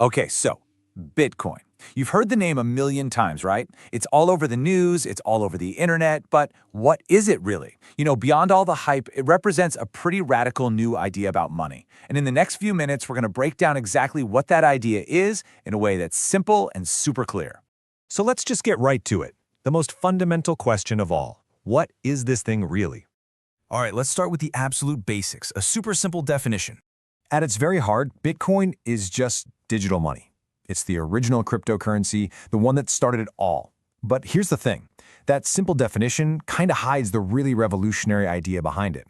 Okay, so Bitcoin. You've heard the name a million times, right? It's all over the news, it's all over the internet, but what is it really? Beyond all the hype, it represents a pretty radical new idea about money. And in the next few minutes, we're going to break down exactly what that idea is in a way that's simple and super clear. So let's just get right to it. The most fundamental question of all. What is this thing really? All right, let's start with the absolute basics, a super simple definition. At its very heart, Bitcoin is just digital money. It's the original cryptocurrency, the one that started it all. But here's the thing. That simple definition kind of hides the really revolutionary idea behind it.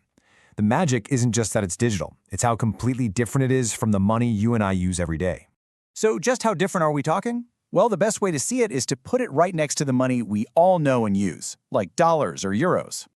The magic isn't just that it's digital. It's how completely different it is from the money you and I use every day. So just how different are we talking? Well, the best way to see it is to put it right next to the money we all know and use, like dollars or euros.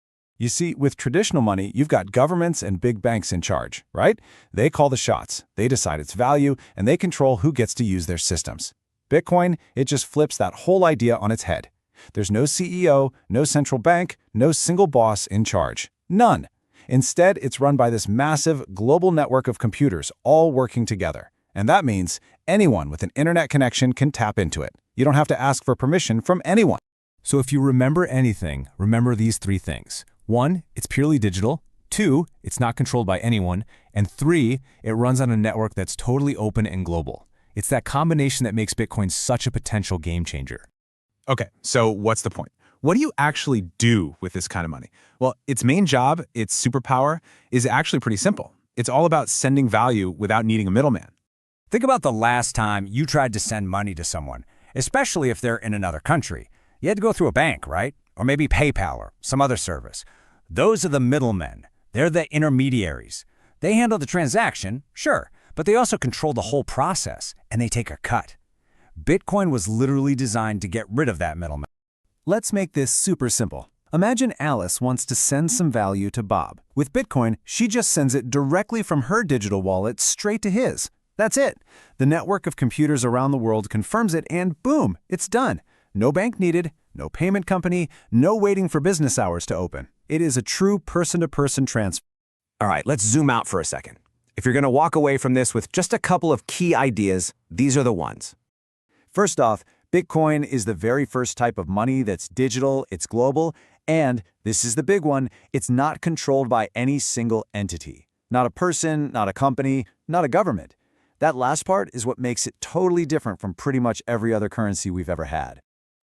You see, with traditional money, you've got governments and big banks in charge, right? They call the shots, they decide its value, and they control who gets to use their systems. Bitcoin, it just flips that whole idea on its head. There's no CEO, no central bank, no single boss in charge. None. Instead, it's run by this massive global network of computers all working together. And that means anyone with an internet connection can tap into it. You don't have to ask for permission from anyone. So if you remember anything, remember these three things. 1, it's purely digital. 2, it's not controlled by anyone. And 3, it runs on a network that's totally open and global. It's that combination that makes Bitcoin such a potential game changer. Okay, so what's the point? What do you actually do with this kind of money? Well, its main job, its superpower, is actually pretty simple. It's all about sending value without needing a middleman. Think about the last time you tried to send money to someone, especially if they're in another country. You had to go through a bank, right? Or maybe PayPal or some other service. Those are the middlemen. They're the intermediaries. They handle the transaction, sure, but they also control the whole process, and they take a cut. Bitcoin was literally designed to get rid of that middleman. Let's make this super simple. Imagine Alice wants to send some value to Bob. With Bitcoin, she just sends it directly from her digital wallet straight to his. That's it. The network of computers around the world confirms it, and boom, it's done. No bank needed, no payment company, no waiting for business hours to open. It is a true person-to-person transfer. All right, let's zoom out for a second. If you're going to walk away from this with just a couple of key ideas, these are the ones. First off, Bitcoin is the very first type of money that's digital, it's global, and, this is the big one, it's not controlled by any single entity. Not a person, not a company, not a government. That last part is what makes it totally different from pretty much every other currency we've ever had.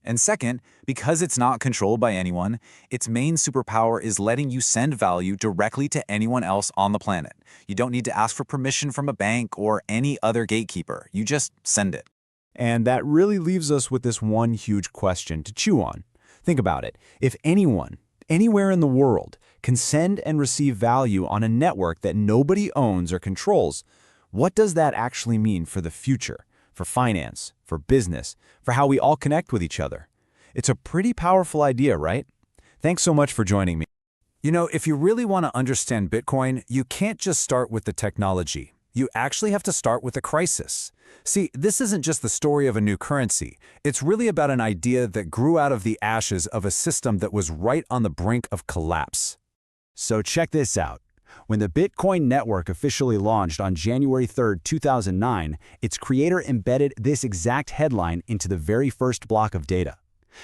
And second, because it's not controlled by anyone, its main superpower is letting you send value directly to anyone else on the planet. You don't need to ask for permission from a bank or any other gatekeeper. You just send it. And that really leaves us with this one huge question to chew on. Think about it. If anyone, anywhere in the world, can send and receive value on a network that nobody owns or controls, what does that actually mean for the future? For finance, for business, for how we all connect with each other? It's a pretty powerful idea, right? Thanks so much for joining me. If you really want to understand Bitcoin, you can't just start with the technology. You actually have to start with a crisis. See, this isn't just the story of a new currency. It's really about an idea that grew out of the ashes of a system that was right on the brink of collapse. So check this out. When the Bitcoin network officially launched on January 3, 2009, its creator embedded this exact headline into the very first block of data.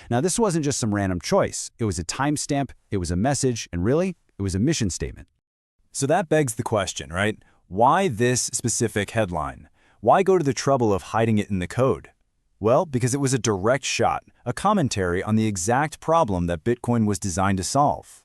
Now, this wasn't just some random choice. It was a timestamp, it was a message, and really, it was a mission statement. So that begs the question, right? Why this specific headline? Why go to the trouble of hiding it in the code? Well, because it was a direct shot, a commentary on the exact problem that Bitcoin was designed to solve.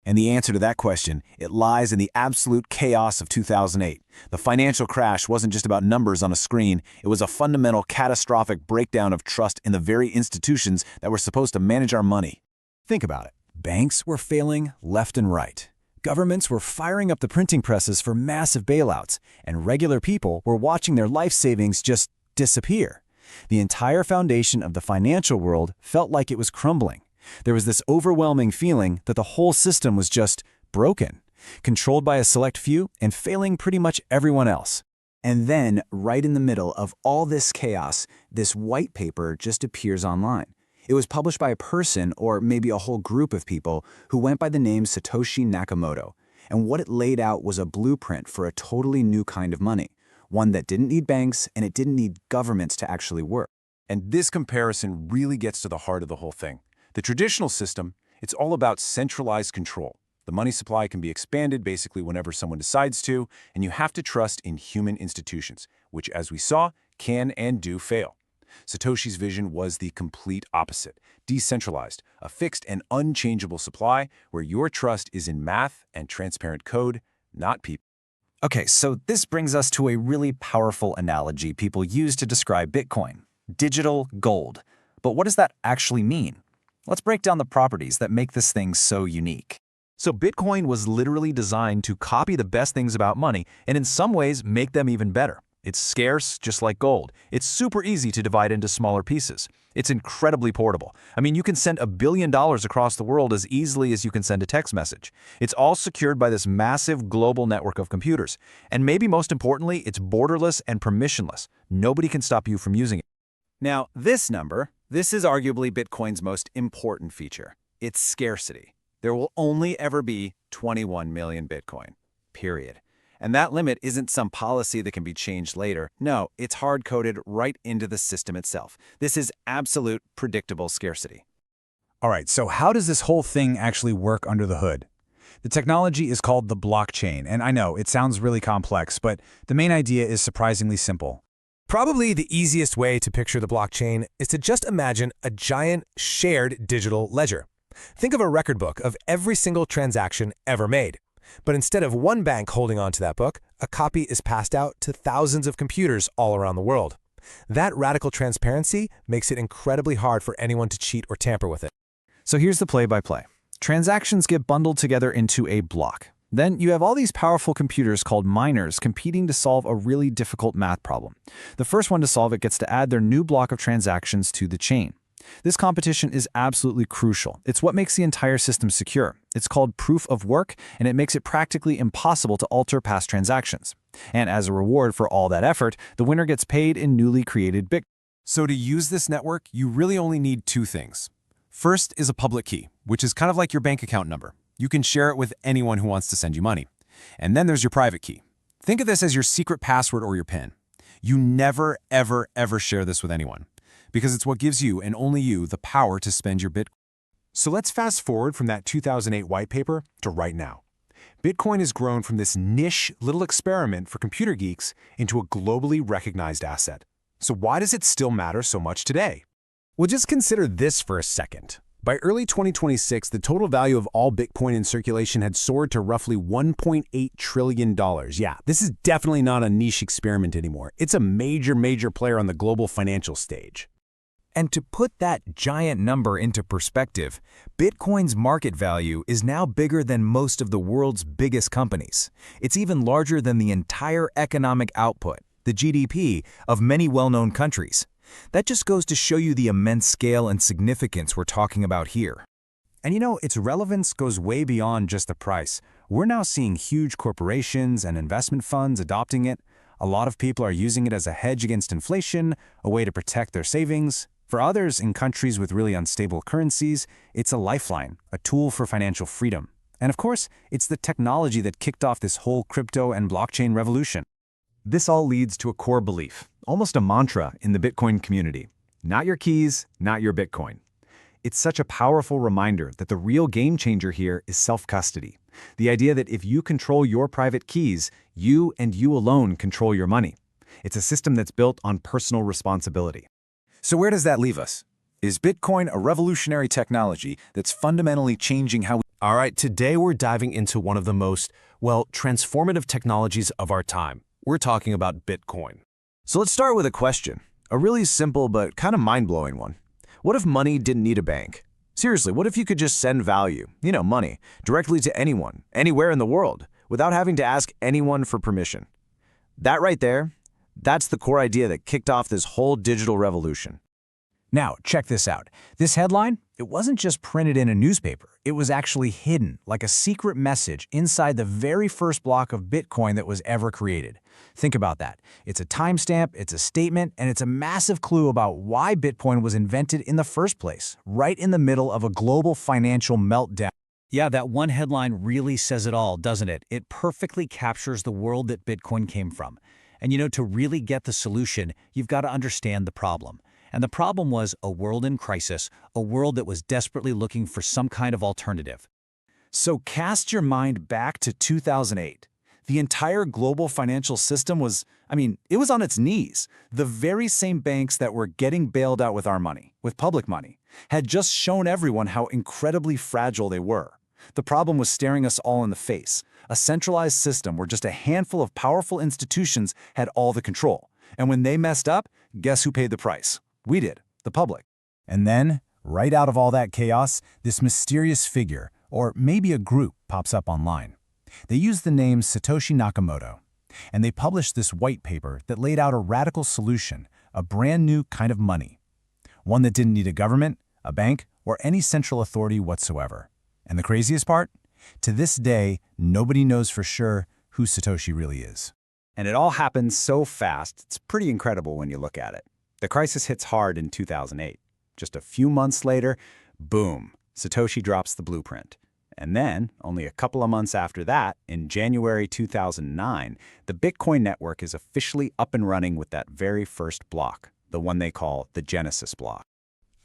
And the answer to that question, it lies in the absolute chaos of 2008. The financial crash wasn't just about numbers on a screen. It was a fundamental, catastrophic breakdown of trust in the very institutions that were supposed to manage our money. Think about it. Banks were failing left and right. Governments were firing up the printing presses for massive bailouts, and regular people were watching their life savings just disappear. The entire foundation of the financial world felt like it was crumbling. There was this overwhelming feeling that the whole system was just broken, controlled by a select few and failing pretty much everyone else. And then, right in the middle of all this chaos, this white paper just appears online. It was published by a person, or maybe a whole group of people, who went by the name Satoshi Nakamoto. And what it laid out was a blueprint for a totally new kind of money, one that didn't need banks and it didn't need governments to actually work. And this comparison really gets to the heart of the whole thing. The traditional system, it's all about centralized control. The money supply can be expanded basically whenever someone decides to, and you have to trust in human institutions, which, as we saw, can and do fail. Satoshi's vision was the complete opposite, decentralized, a fixed and unchangeable supply where your trust is in math and transparent code, not people. Okay, so this brings us to a really powerful analogy people use to describe Bitcoin: digital gold. But what does that actually mean? Let's break down the properties that make this thing so unique. So Bitcoin was literally designed to copy the best things about money and in some ways make them even better. It's scarce, just like gold. It's super easy to divide into smaller pieces. It's incredibly portable. I mean, you can send $1 billion across the world as easily as you can send a text message. It's all secured by this massive global network of computers. And maybe most importantly, it's borderless and permissionless. Nobody can stop you from using it. Now, this is arguably Bitcoin's most important feature. Its scarcity. There will only ever be 21 million Bitcoin, period. And that limit isn't some policy that can be changed later. No, it's hard-coded right into the system itself. This is absolute, predictable scarcity. All right, so how does this whole thing actually work under the hood? The technology is called the blockchain, and I know it sounds really complex, but the main idea is surprisingly simple. Probably the easiest way to picture the blockchain is to just imagine a giant shared digital ledger. Think of a record book of every single transaction ever made. But instead of one bank holding on to that book, a copy is passed out to thousands of computers all around the world. That radical transparency makes it incredibly hard for anyone to cheat or tamper with it. So here's the play-by-play. Transactions get bundled together into a block. Then you have all these powerful computers called miners competing to solve a really difficult math problem. The first one to solve it gets to add their new block of transactions to the chain. This competition is absolutely crucial. It's what makes the entire system secure. It's called proof of work, and it makes it practically impossible to alter past transactions. And as a reward for all that effort, the winner gets paid in newly created Bitcoin. So to use this network, you really only need two things. First is a public key, which is kind of like your bank account number. You can share it with anyone who wants to send you money. And then there's your private key. Think of this as your secret password or your PIN. You never, ever, ever share this with anyone, because it's what gives you and only you the power to spend your Bitcoin. So let's fast forward from that 2008 white paper to right now. Bitcoin has grown from this niche little experiment for computer geeks into a globally recognized asset. So why does it still matter so much today? Well, just consider this for a second. By early 2026, the total value of all Bitcoin in circulation had soared to roughly $1.8 trillion. Yeah, this is definitely not a niche experiment anymore. It's a major player on the global financial stage. And to put that giant number into perspective, Bitcoin's market value is now bigger than most of the world's biggest companies. It's even larger than the entire economic output, the GDP, of many well-known countries. That just goes to show you the immense scale and significance we're talking about here. And you know, its relevance goes way beyond just the price. We're now seeing huge corporations and investment funds adopting it. A lot of people are using it as a hedge against inflation, a way to protect their savings. For others, in countries with really unstable currencies, it's a lifeline, a tool for financial freedom. And of course, it's the technology that kicked off this whole crypto and blockchain revolution. This all leads to a core belief, almost a mantra in the Bitcoin community. Not your keys, not your Bitcoin. It's such a powerful reminder that the real game changer here is self-custody. The idea that if you control your private keys, you and you alone control your money. It's a system that's built on personal responsibility. So where does that leave us? Is Bitcoin a revolutionary technology that's fundamentally changing how we... All right, today we're diving into one of the most, transformative technologies of our time. We're talking about Bitcoin. So let's start with a question, a really simple but kind of mind-blowing one. What if money didn't need a bank? Seriously, what if you could just send value, money, directly to anyone, anywhere in the world, without having to ask anyone for permission? That right there, that's the core idea that kicked off this whole digital revolution. Now, check this out. This headline, it wasn't just printed in a newspaper. It was actually hidden, like a secret message, inside the very first block of Bitcoin that was ever created. Think about that. It's a timestamp, it's a statement, and it's a massive clue about why Bitcoin was invented in the first place, right in the middle of a global financial meltdown. Yeah, that one headline really says it all, doesn't it? It perfectly captures the world that Bitcoin came from. And to really get the solution, you've got to understand the problem. And the problem was a world in crisis, a world that was desperately looking for some kind of alternative. So cast your mind back to 2008. The entire global financial system was, it was on its knees. The very same banks that were getting bailed out with our money, with public money, had just shown everyone how incredibly fragile they were. The problem was staring us all in the face. A centralized system where just a handful of powerful institutions had all the control. And when they messed up, guess who paid the price? We did, the public. And then, right out of all that chaos, this mysterious figure, or maybe a group, pops up online. They used the name Satoshi Nakamoto, and they published this white paper that laid out a radical solution, a brand new kind of money. One that didn't need a government, a bank, or any central authority whatsoever. And the craziest part? To this day, nobody knows for sure who Satoshi really is. And it all happened so fast, it's pretty incredible when you look at it. The crisis hits hard in 2008. Just a few months later, boom, Satoshi drops the blueprint. And then, only a couple of months after that, in January 2009, the Bitcoin network is officially up and running with that very first block, the one they call the Genesis block.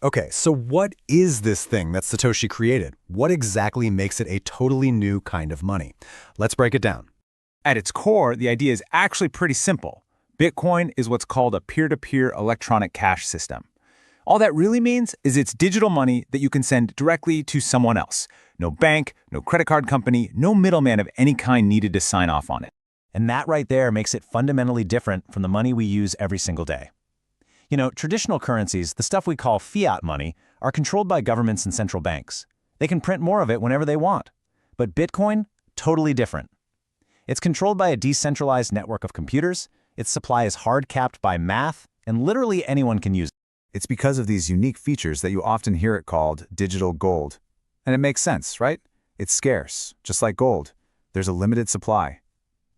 Okay, so what is this thing that Satoshi created? What exactly makes it a totally new kind of money? Let's break it down. At its core, the idea is actually pretty simple. Bitcoin is what's called a peer-to-peer electronic cash system. All that really means is it's digital money that you can send directly to someone else. No bank, no credit card company, no middleman of any kind needed to sign off on it. And that right there makes it fundamentally different from the money we use every single day. Traditional currencies, the stuff we call fiat money, are controlled by governments and central banks. They can print more of it whenever they want. But Bitcoin, totally different. It's controlled by a decentralized network of computers, its supply is hard-capped by math, and literally anyone can use it. It's because of these unique features that you often hear it called digital gold. And it makes sense, right? It's scarce, just like gold. There's a limited supply.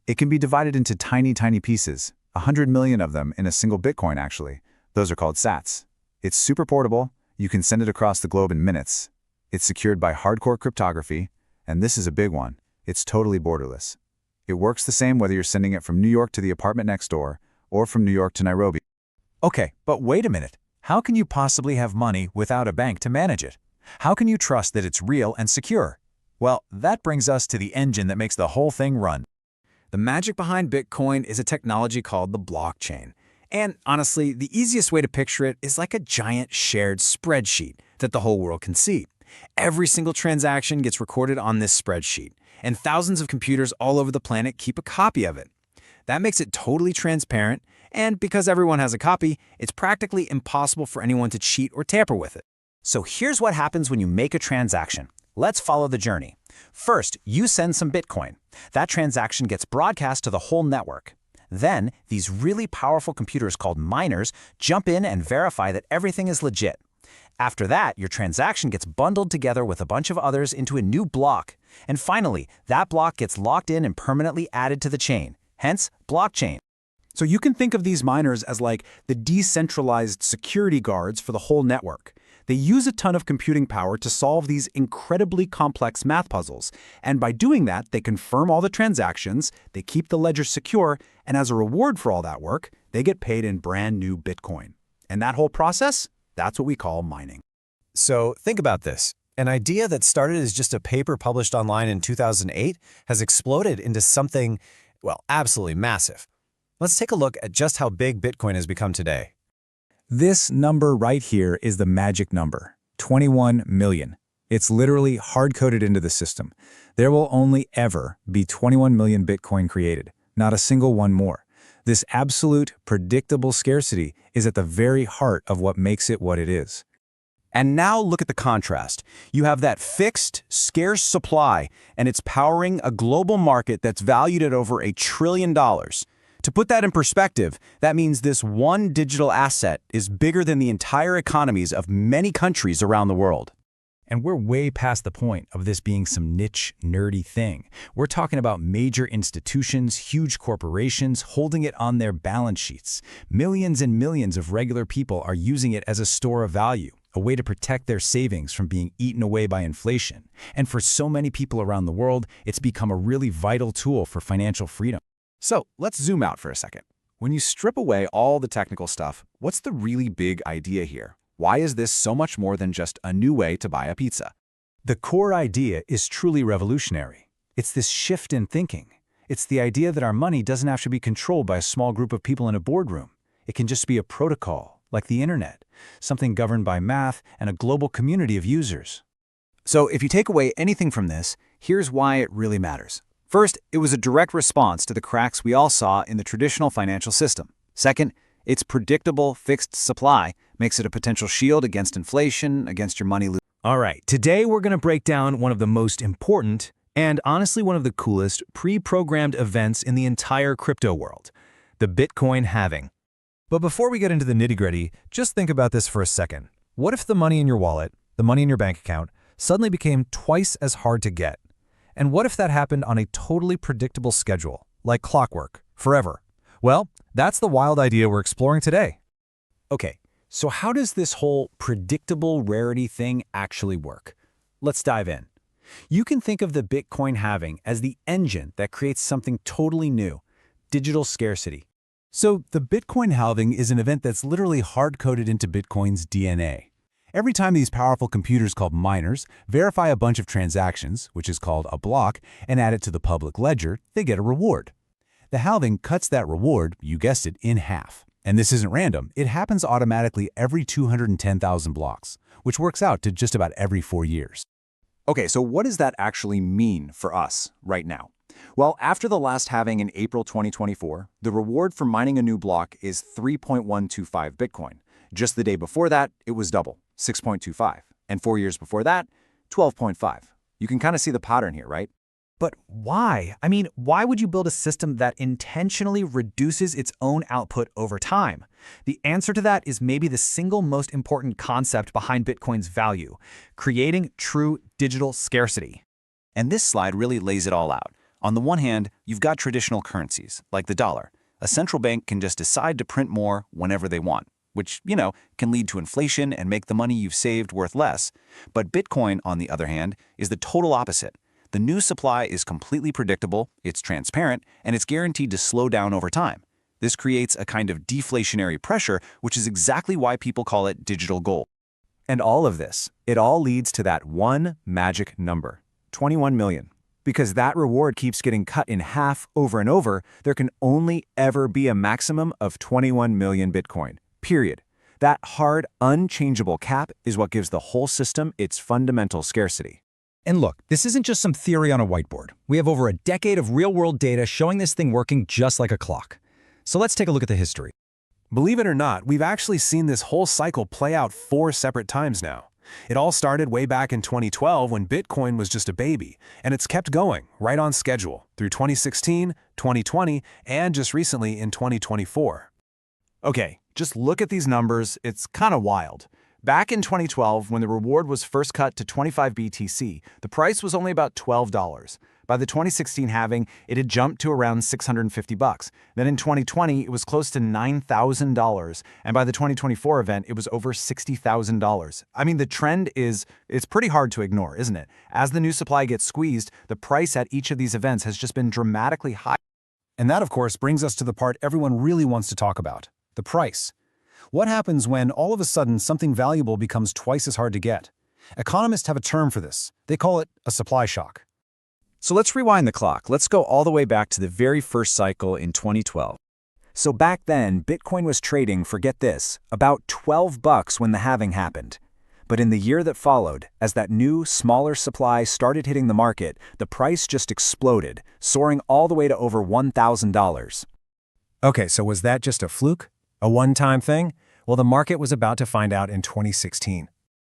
It can be divided into tiny, tiny pieces, 100 million of them in a single Bitcoin, actually. Those are called sats. It's super portable. You can send it across the globe in minutes. It's secured by hardcore cryptography, and this is a big one. It's totally borderless. It works the same whether you're sending it from New York to the apartment next door or from New York to Nairobi. Okay, but wait a minute. How can you possibly have money without a bank to manage it? How can you trust that it's real and secure? Well, that brings us to the engine that makes the whole thing run. The magic behind Bitcoin is a technology called the blockchain. And honestly, the easiest way to picture it is like a giant shared spreadsheet that the whole world can see. Every single transaction gets recorded on this spreadsheet, and thousands of computers all over the planet keep a copy of it. That makes it totally transparent, and because everyone has a copy, it's practically impossible for anyone to cheat or tamper with it. So here's what happens when you make a transaction. Let's follow the journey. First, you send some Bitcoin. That transaction gets broadcast to the whole network. Then, these really powerful computers called miners jump in and verify that everything is legit. After that, your transaction gets bundled together with a bunch of others into a new block. And finally, that block gets locked in and permanently added to the chain, hence blockchain. So you can think of these miners as like the decentralized security guards for the whole network. They use a ton of computing power to solve these incredibly complex math puzzles. And by doing that, they confirm all the transactions, they keep the ledger secure, and as a reward for all that work, they get paid in brand new Bitcoin. And that whole process, that's what we call mining. So think about this. An idea that started as just a paper published online in 2008 has exploded into something, well, absolutely massive. Let's take a look at just how big Bitcoin has become today. This number right here is the magic number, 21 million. It's literally hard-coded into the system. There will only ever be 21 million Bitcoin created, not a single one more. This absolute, predictable scarcity is at the very heart of what makes it what it is. And now look at the contrast. You have that fixed, scarce supply, and it's powering a global market that's valued at over $1 trillion. To put that in perspective, that means this one digital asset is bigger than the entire economies of many countries around the world. And we're way past the point of this being some niche, nerdy thing. We're talking about major institutions, huge corporations holding it on their balance sheets. Millions and millions of regular people are using it as a store of value, a way to protect their savings from being eaten away by inflation. And for so many people around the world, it's become a really vital tool for financial freedom. So let's zoom out for a second. When you strip away all the technical stuff, what's the really big idea here? Why is this so much more than just a new way to buy a pizza? The core idea is truly revolutionary. It's this shift in thinking. It's the idea that our money doesn't have to be controlled by a small group of people in a boardroom. It can just be a protocol, like the internet, something governed by math and a global community of users. So if you take away anything from this, here's why it really matters. First, it was a direct response to the cracks we all saw in the traditional financial system. Second, its predictable, fixed supply makes it a potential shield against inflation, against your money losing. All right, today we're going to break down one of the most important and honestly one of the coolest pre-programmed events in the entire crypto world, the Bitcoin halving. But before we get into the nitty-gritty, just think about this for a second. What if the money in your wallet, the money in your bank account, suddenly became twice as hard to get? And what if that happened on a totally predictable schedule, like clockwork, forever? Well, that's the wild idea we're exploring today. Okay, so how does this whole predictable rarity thing actually work? Let's dive in. You can think of the Bitcoin halving as the engine that creates something totally new, digital scarcity. So the Bitcoin halving is an event that's literally hard-coded into Bitcoin's DNA. Every time these powerful computers called miners verify a bunch of transactions, which is called a block, and add it to the public ledger, they get a reward. The halving cuts that reward, you guessed it, in half. And this isn't random. It happens automatically every 210,000 blocks, which works out to just about every 4 years. Okay, so what does that actually mean for us right now? Well, after the last halving in April 2024, the reward for mining a new block is 3.125 Bitcoin. Just the day before that, it was double, 6.25. And 4 years before that, 12.5. You can kind of see the pattern here, right? But why? I mean, why would you build a system that intentionally reduces its own output over time? The answer to that is maybe the single most important concept behind Bitcoin's value, creating true digital scarcity. And this slide really lays it all out. On the one hand, you've got traditional currencies, like the dollar. A central bank can just decide to print more whenever they want, which, can lead to inflation and make the money you've saved worth less. But Bitcoin, on the other hand, is the total opposite. The new supply is completely predictable, it's transparent, and it's guaranteed to slow down over time. This creates a kind of deflationary pressure, which is exactly why people call it digital gold. And all of this, it all leads to that one magic number, 21 million. Because that reward keeps getting cut in half over and over, there can only ever be a maximum of 21 million Bitcoin, period. That hard, unchangeable cap is what gives the whole system its fundamental scarcity. And look, this isn't just some theory on a whiteboard. We have over a decade of real-world data showing this thing working just like a clock. So let's take a look at the history. Believe it or not, we've actually seen this whole cycle play out 4 separate times now. It all started way back in 2012 when Bitcoin was just a baby, and it's kept going right on schedule through 2016, 2020, and just recently in 2024. Okay, just look at these numbers, it's kind of wild. Back in 2012, when the reward was first cut to 25 BTC, the price was only about $12. By the 2016 halving, it had jumped to around 650 bucks. Then in 2020, it was close to $9,000, and by the 2024 event, it was over $60,000. I mean, the trend it's pretty hard to ignore, isn't it? As the new supply gets squeezed, the price at each of these events has just been dramatically high. And that, of course, brings us to the part everyone really wants to talk about, the price. What happens when all of a sudden something valuable becomes twice as hard to get? Economists have a term for this. They call it a supply shock. So let's rewind the clock. Let's go all the way back to the very first cycle in 2012. So back then, Bitcoin was trading for, get this, about 12 bucks when the halving happened. But in the year that followed, as that new, smaller supply started hitting the market, the price just exploded, soaring all the way to over $1,000. Okay, so was that just a fluke? A one-time thing? Well, the market was about to find out in 2016.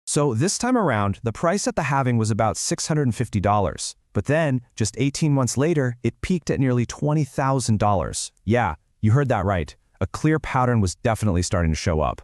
So this time around, the price at the halving was about $650. But then, just 18 months later, it peaked at nearly $20,000. Yeah, you heard that right. A clear pattern was definitely starting to show up.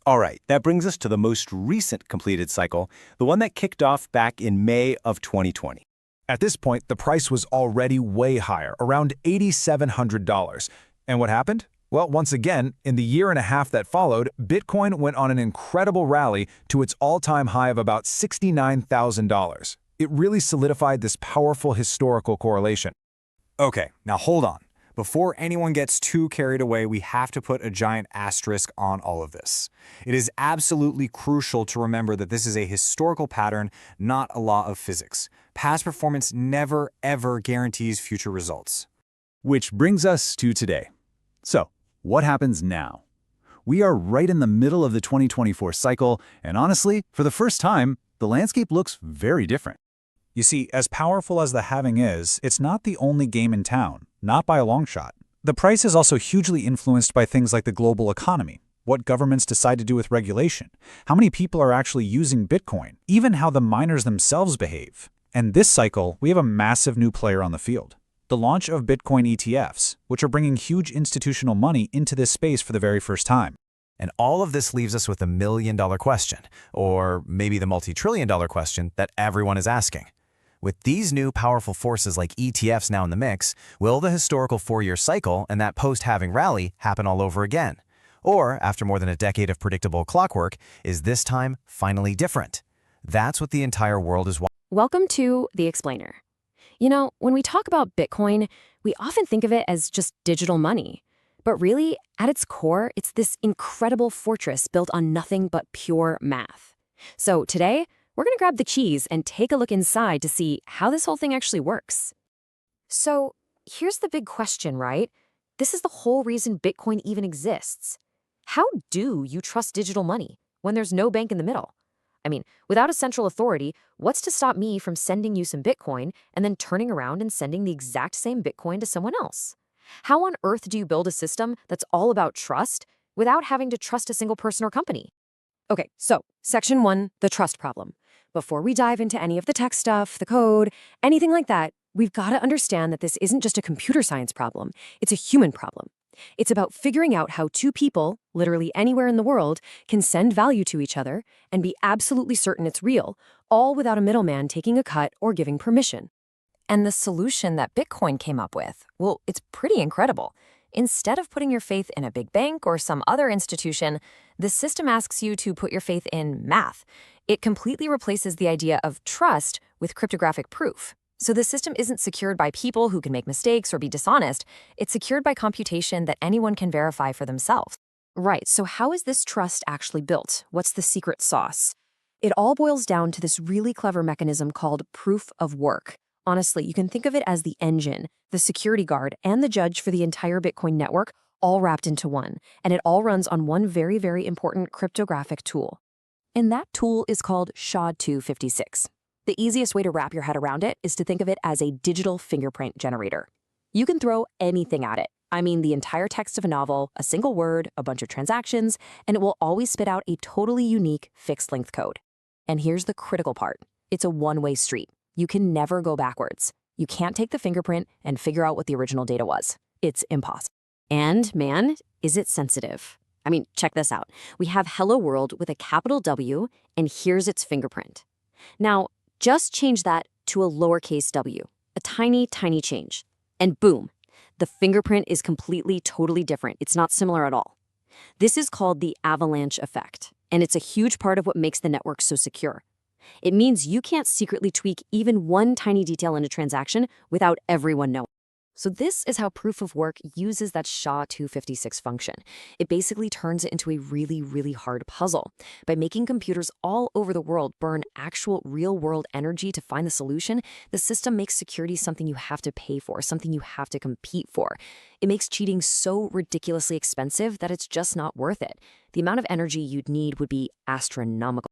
All right, that brings us to the most recent completed cycle, the one that kicked off back in May of 2020. At this point, the price was already way higher, around $8,700. And what happened? Well, once again, in the year and a half that followed, Bitcoin went on an incredible rally to its all-time high of about $69,000. It really solidified this powerful historical correlation. Okay, now hold on. before anyone gets too carried away, we have to put a giant asterisk on all of this. It is absolutely crucial to remember that this is a historical pattern, not a law of physics. Past performance never, ever guarantees future results. Which brings us to today. So, what happens now? We are right in the middle of the 2024 cycle, and honestly, for the first time, the landscape looks very different. You see, as powerful as the halving is, it's not the only game in town, not by a long shot. The price is also hugely influenced by things like the global economy, what governments decide to do with regulation, how many people are actually using Bitcoin, even how the miners themselves behave. And this cycle, we have a massive new player on the field. The launch of Bitcoin ETFs, which are bringing huge institutional money into this space for the very first time. And all of this leaves us with $1 million question, or maybe the multi-trillion-dollar question that everyone is asking. With these new powerful forces like ETFs now in the mix, will the historical 4-year cycle and that post-halving rally happen all over again? Or, after more than a decade of predictable clockwork, is this time finally different? That's what the entire world is watching. Welcome to The Explainer. You know, when we talk about Bitcoin, we often think of it as just digital money. But really, at its core, it's this incredible fortress built on nothing but pure math. So today, we're going to grab the keys and take a look inside to see how this whole thing actually works. So here's the big question, right? This is the whole reason Bitcoin even exists. How do you trust digital money when there's no bank in the middle? I mean, without a central authority, what's to stop me from sending you some Bitcoin and then turning around and sending the exact same Bitcoin to someone else? How on earth do you build a system that's all about trust without having to trust a single person or company? Okay, so Section 1, the trust problem. Before we dive into any of the tech stuff, the code, anything like that, we've got to understand that this isn't just a computer science problem. It's a human problem. It's about figuring out how two people, literally anywhere in the world, can send value to each other and be absolutely certain it's real, all without a middleman taking a cut or giving permission. And the solution that Bitcoin came up with, well, it's pretty incredible. Instead of putting your faith in a big bank or some other institution, the system asks you to put your faith in math. It completely replaces the idea of trust with cryptographic proof. So the system isn't secured by people who can make mistakes or be dishonest. It's secured by computation that anyone can verify for themselves. Right, so how is this trust actually built? What's the secret sauce? It all boils down to this really clever mechanism called proof of work. Honestly, you can think of it as the engine, the security guard, and the judge for the entire Bitcoin network, all wrapped into one. And it all runs on one very, very important cryptographic tool. And that tool is called SHA-256. The easiest way to wrap your head around it is to think of it as a digital fingerprint generator. You can throw anything at it. I mean, the entire text of a novel, a single word, a bunch of transactions, and it will always spit out a totally unique fixed-length code. And here's the critical part. It's a one-way street. You can never go backwards. You can't take the fingerprint and figure out what the original data was. It's impossible. And man, is it sensitive. I mean, check this out. We have Hello World with a capital W, and here's its fingerprint. Now, just change that to a lowercase w, a tiny, tiny change. And boom, the fingerprint is completely, totally different. It's not similar at all. This is called the avalanche effect, and it's a huge part of what makes the network so secure. It means you can't secretly tweak even one tiny detail in a transaction without everyone knowing. So this is how proof of work uses that SHA-256 function. It basically turns it into a really, really hard puzzle. By making computers all over the world burn actual real-world energy to find the solution, the system makes security something you have to pay for, something you have to compete for. It makes cheating so ridiculously expensive that it's just not worth it. The amount of energy you'd need would be astronomical.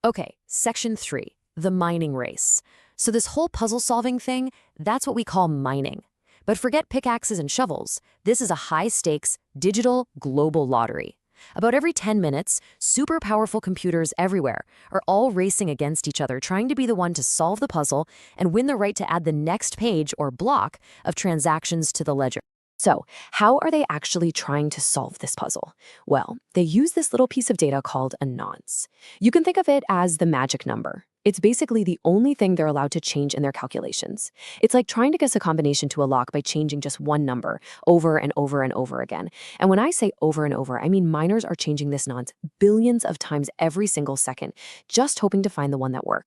Okay, Section 3, the mining race. So this whole puzzle-solving thing, that's what we call mining. But forget pickaxes and shovels. This is a high-stakes, digital, global lottery. About every 10 minutes, super powerful computers everywhere are all racing against each other, trying to be the one to solve the puzzle and win the right to add the next page or block of transactions to the ledger. So, how are they actually trying to solve this puzzle? Well, they use this little piece of data called a nonce. You can think of it as the magic number. It's basically the only thing they're allowed to change in their calculations. It's like trying to guess a combination to a lock by changing just one number over and over and over again. And when I say over and over, I mean miners are changing this nonce billions of times every single second, just hoping to find the one that works.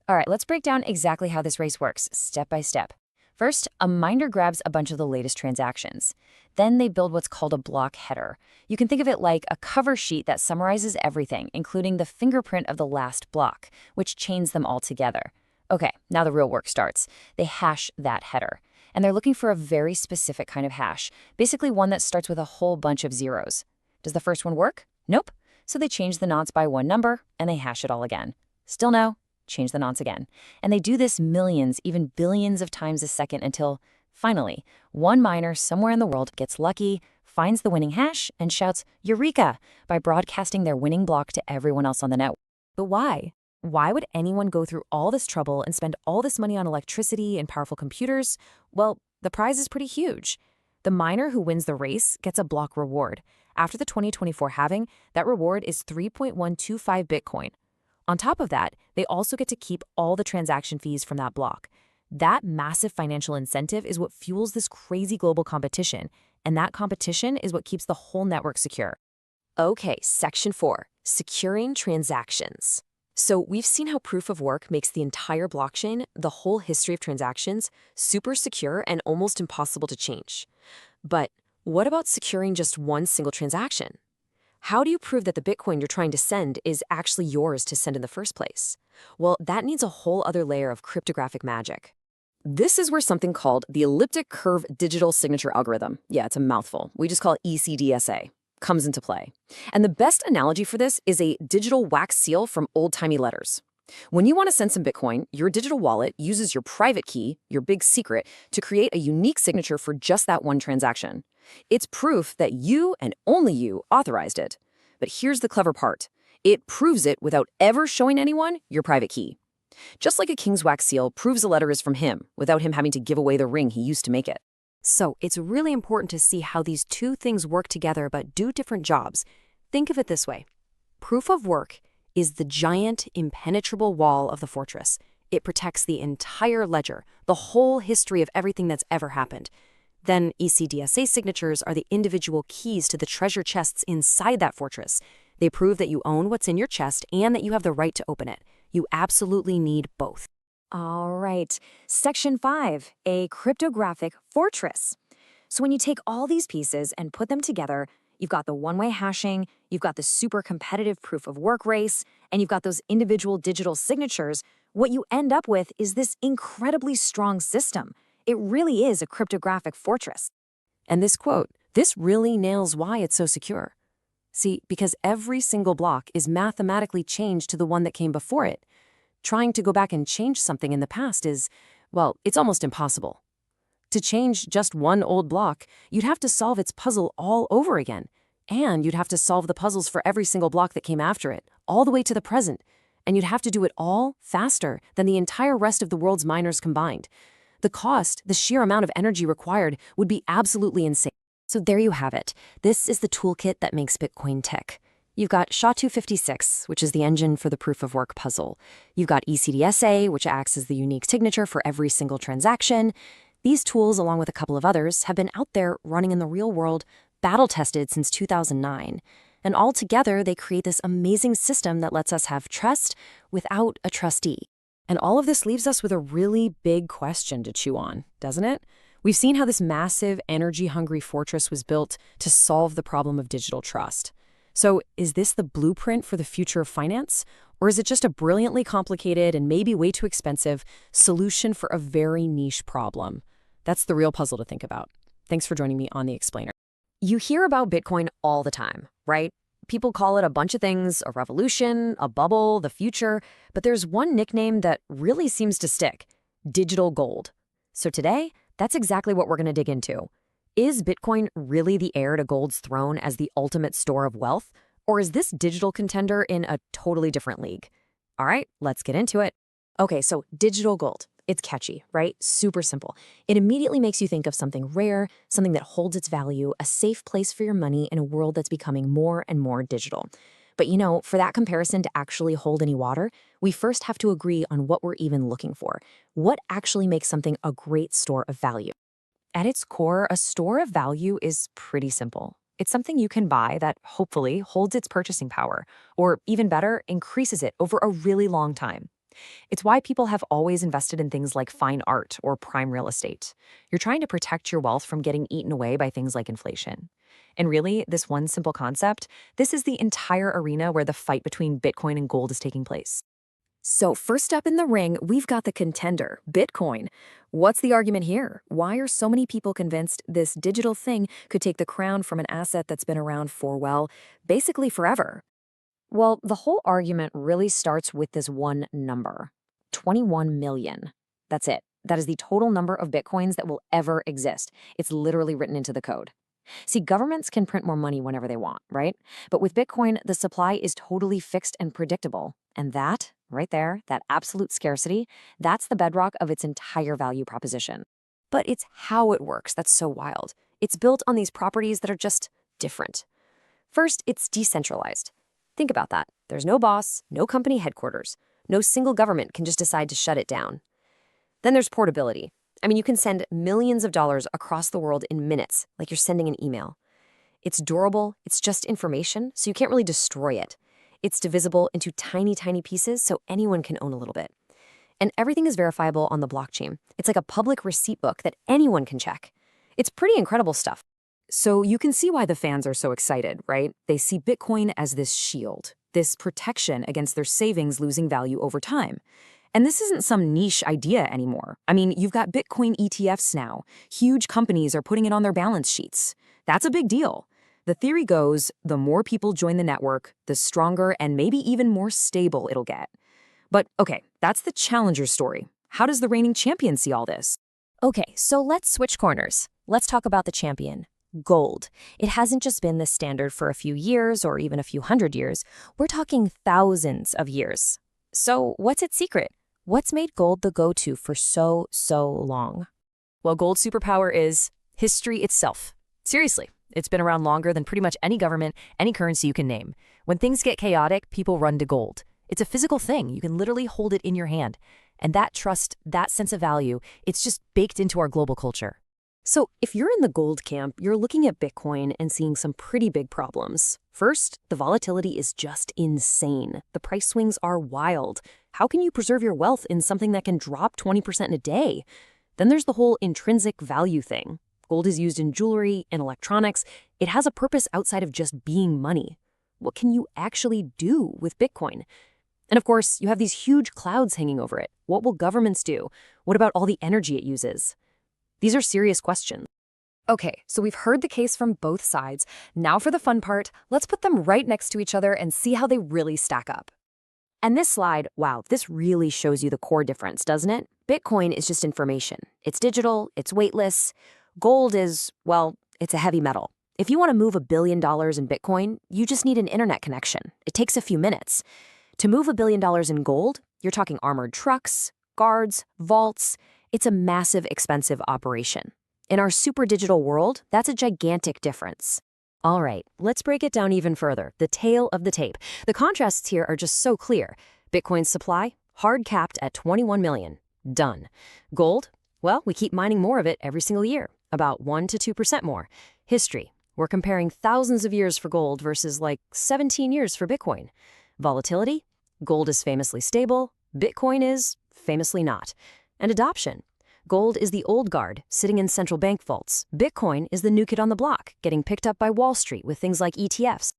All right, let's break down exactly how this race works, step by step. First, a miner grabs a bunch of the latest transactions. Then they build what's called a block header. You can think of it like a cover sheet that summarizes everything, including the fingerprint of the last block, which chains them all together. Okay, now the real work starts. They hash that header. And they're looking for a very specific kind of hash, basically one that starts with a whole bunch of zeros. Does the first one work? Nope. So they change the nonce by one number, and they hash it all again. Still no. Change the nonce again. And they do this millions, even billions of times a second until, finally, one miner somewhere in the world gets lucky, finds the winning hash, and shouts, "Eureka!" by broadcasting their winning block to everyone else on the network. But why? Why would anyone go through all this trouble and spend all this money on electricity and powerful computers? Well, the prize is pretty huge. The miner who wins the race gets a block reward. After the 2024 halving, that reward is 3.125 Bitcoin. On top of that, they also get to keep all the transaction fees from that block. That massive financial incentive is what fuels this crazy global competition, and that competition is what keeps the whole network secure. Okay, Section 4, Securing Transactions. So we've seen how proof of work makes the entire blockchain, the whole history of transactions, super secure and almost impossible to change. But what about securing just one single transaction? How do you prove that the Bitcoin you're trying to send is actually yours to send in the first place? Well, that needs a whole other layer of cryptographic magic. This is where something called the elliptic curve digital signature algorithm, yeah, it's a mouthful, we just call it ECDSA, comes into play. And the best analogy for this is a digital wax seal from old-timey letters. When you want to send some Bitcoin, your digital wallet uses your private key, your big secret, to create a unique signature for just that one transaction. It's proof that you and only you authorized it. But here's the clever part. It proves it without ever showing anyone your private key. Just like a king's wax seal proves a letter is from him without him having to give away the ring he used to make it. So it's really important to see how these two things work together but do different jobs. Think of it this way. Proof of work is the giant, impenetrable wall of the fortress. It protects the entire ledger, the whole history of everything that's ever happened. Then ECDSA signatures are the individual keys to the treasure chests inside that fortress. They prove that you own what's in your chest and that you have the right to open it. You absolutely need both. All right. Section 5, a cryptographic fortress. So when you take all these pieces and put them together, you've got the one-way hashing, you've got the super competitive proof of work race, and you've got those individual digital signatures. What you end up with is this incredibly strong system. It really is a cryptographic fortress. And this quote, this really nails why it's so secure. See, because every single block is mathematically changed to the one that came before it. Trying to go back and change something in the past is, well, it's almost impossible. To change just one old block, you'd have to solve its puzzle all over again. And you'd have to solve the puzzles for every single block that came after it, all the way to the present. And you'd have to do it all faster than the entire rest of the world's miners combined. The cost, the sheer amount of energy required, would be absolutely insane. So there you have it. This is the toolkit that makes Bitcoin tick. You've got SHA-256, which is the engine for the proof of work puzzle. You've got ECDSA, which acts as the unique signature for every single transaction. These tools, along with a couple of others, have been out there running in the real world, battle-tested since 2009. And all together, they create this amazing system that lets us have trust without a trustee. And all of this leaves us with a really big question to chew on, doesn't it? We've seen how this massive, energy-hungry fortress was built to solve the problem of digital trust. So is this the blueprint for the future of finance? Or is it just a brilliantly complicated and maybe way too expensive solution for a very niche problem? That's the real puzzle to think about. Thanks for joining me on The Explainer. You hear about Bitcoin all the time, right? People call it a bunch of things, a revolution, a bubble, the future, but there's one nickname that really seems to stick: digital gold. So today, that's exactly what we're going to dig into. Is Bitcoin really the heir to gold's throne as the ultimate store of wealth? Or is this digital contender in a totally different league? All right, let's get into it. Okay, so digital gold. It's catchy, right? Super simple. It immediately makes you think of something rare, something that holds its value, a safe place for your money in a world that's becoming more and more digital. But you know, for that comparison to actually hold any water, we first have to agree on what we're even looking for. What actually makes something a great store of value? At its core, a store of value is pretty simple. It's something you can buy that hopefully holds its purchasing power, or even better, increases it over a really long time. It's why people have always invested in things like fine art or prime real estate. You're trying to protect your wealth from getting eaten away by things like inflation. And really, this one simple concept, this is the entire arena where the fight between Bitcoin and gold is taking place. So first up in the ring, we've got the contender, Bitcoin. What's the argument here? Why are so many people convinced this digital thing could take the crown from an asset that's been around for, well, basically forever? Well, the whole argument really starts with this one number, 21 million. That's it. That is the total number of Bitcoins that will ever exist. It's literally written into the code. See, governments can print more money whenever they want, right? But with Bitcoin, the supply is totally fixed and predictable. And that, right there, that absolute scarcity, that's the bedrock of its entire value proposition. But it's how it works that's so wild. It's built on these properties that are just different. First, it's decentralized. Think about that. There's no boss, no company headquarters. No single government can just decide to shut it down. Then there's portability. I mean, you can send millions of dollars across the world in minutes, like you're sending an email. It's durable, it's just information, so you can't really destroy it. It's divisible into tiny, tiny pieces, so anyone can own a little bit. And everything is verifiable on the blockchain. It's like a public receipt book that anyone can check. It's pretty incredible stuff. So you can see why the fans are so excited, right? They see Bitcoin as this shield, this protection against their savings losing value over time. And this isn't some niche idea anymore. I mean, you've got Bitcoin ETFs now. Huge companies are putting it on their balance sheets. That's a big deal. The theory goes, the more people join the network, the stronger and maybe even more stable it'll get. But okay, that's the challenger's story. How does the reigning champion see all this? Okay, so let's switch corners. Let's talk about the champion. Gold. It hasn't just been the standard for a few years or even a few hundred years. We're talking thousands of years. So what's its secret? What's made gold the go-to for so long? Well, gold's superpower is history itself. Seriously, it's been around longer than pretty much any government, any currency you can name. When things get chaotic, people run to gold. It's a physical thing. You can literally hold it in your hand. And that trust, that sense of value, it's just baked into our global culture. So if you're in the gold camp, you're looking at Bitcoin and seeing some pretty big problems. First, the volatility is just insane. The price swings are wild. How can you preserve your wealth in something that can drop 20% in a day? Then there's the whole intrinsic value thing. Gold is used in jewelry, in electronics. It has a purpose outside of just being money. What can you actually do with Bitcoin? And of course, you have these huge clouds hanging over it. What will governments do? What about all the energy it uses? These are serious questions. Okay, so we've heard the case from both sides. Now for the fun part, let's put them right next to each other and see how they really stack up. And this slide, wow, this really shows you the core difference, doesn't it? Bitcoin is just information. It's digital, it's weightless. Gold is, well, it's a heavy metal. If you want to move $1 billion in Bitcoin, you just need an internet connection. It takes a few minutes. To move $1 billion in gold, you're talking armored trucks, guards, vaults. It's a massive, expensive operation. In our super digital world, that's a gigantic difference. All right, let's break it down even further. The tail of the tape. The contrasts here are just so clear. Bitcoin's supply, hard capped at 21 million. Done. Gold, well, we keep mining more of it every single year, about 1 to 2% more. History, we're comparing thousands of years for gold versus like 17 years for Bitcoin. Volatility, gold is famously stable, Bitcoin is famously not. And adoption. Gold is the old guard, sitting in central bank vaults. Bitcoin is the new kid on the block, getting picked up by Wall Street with things like ETFs.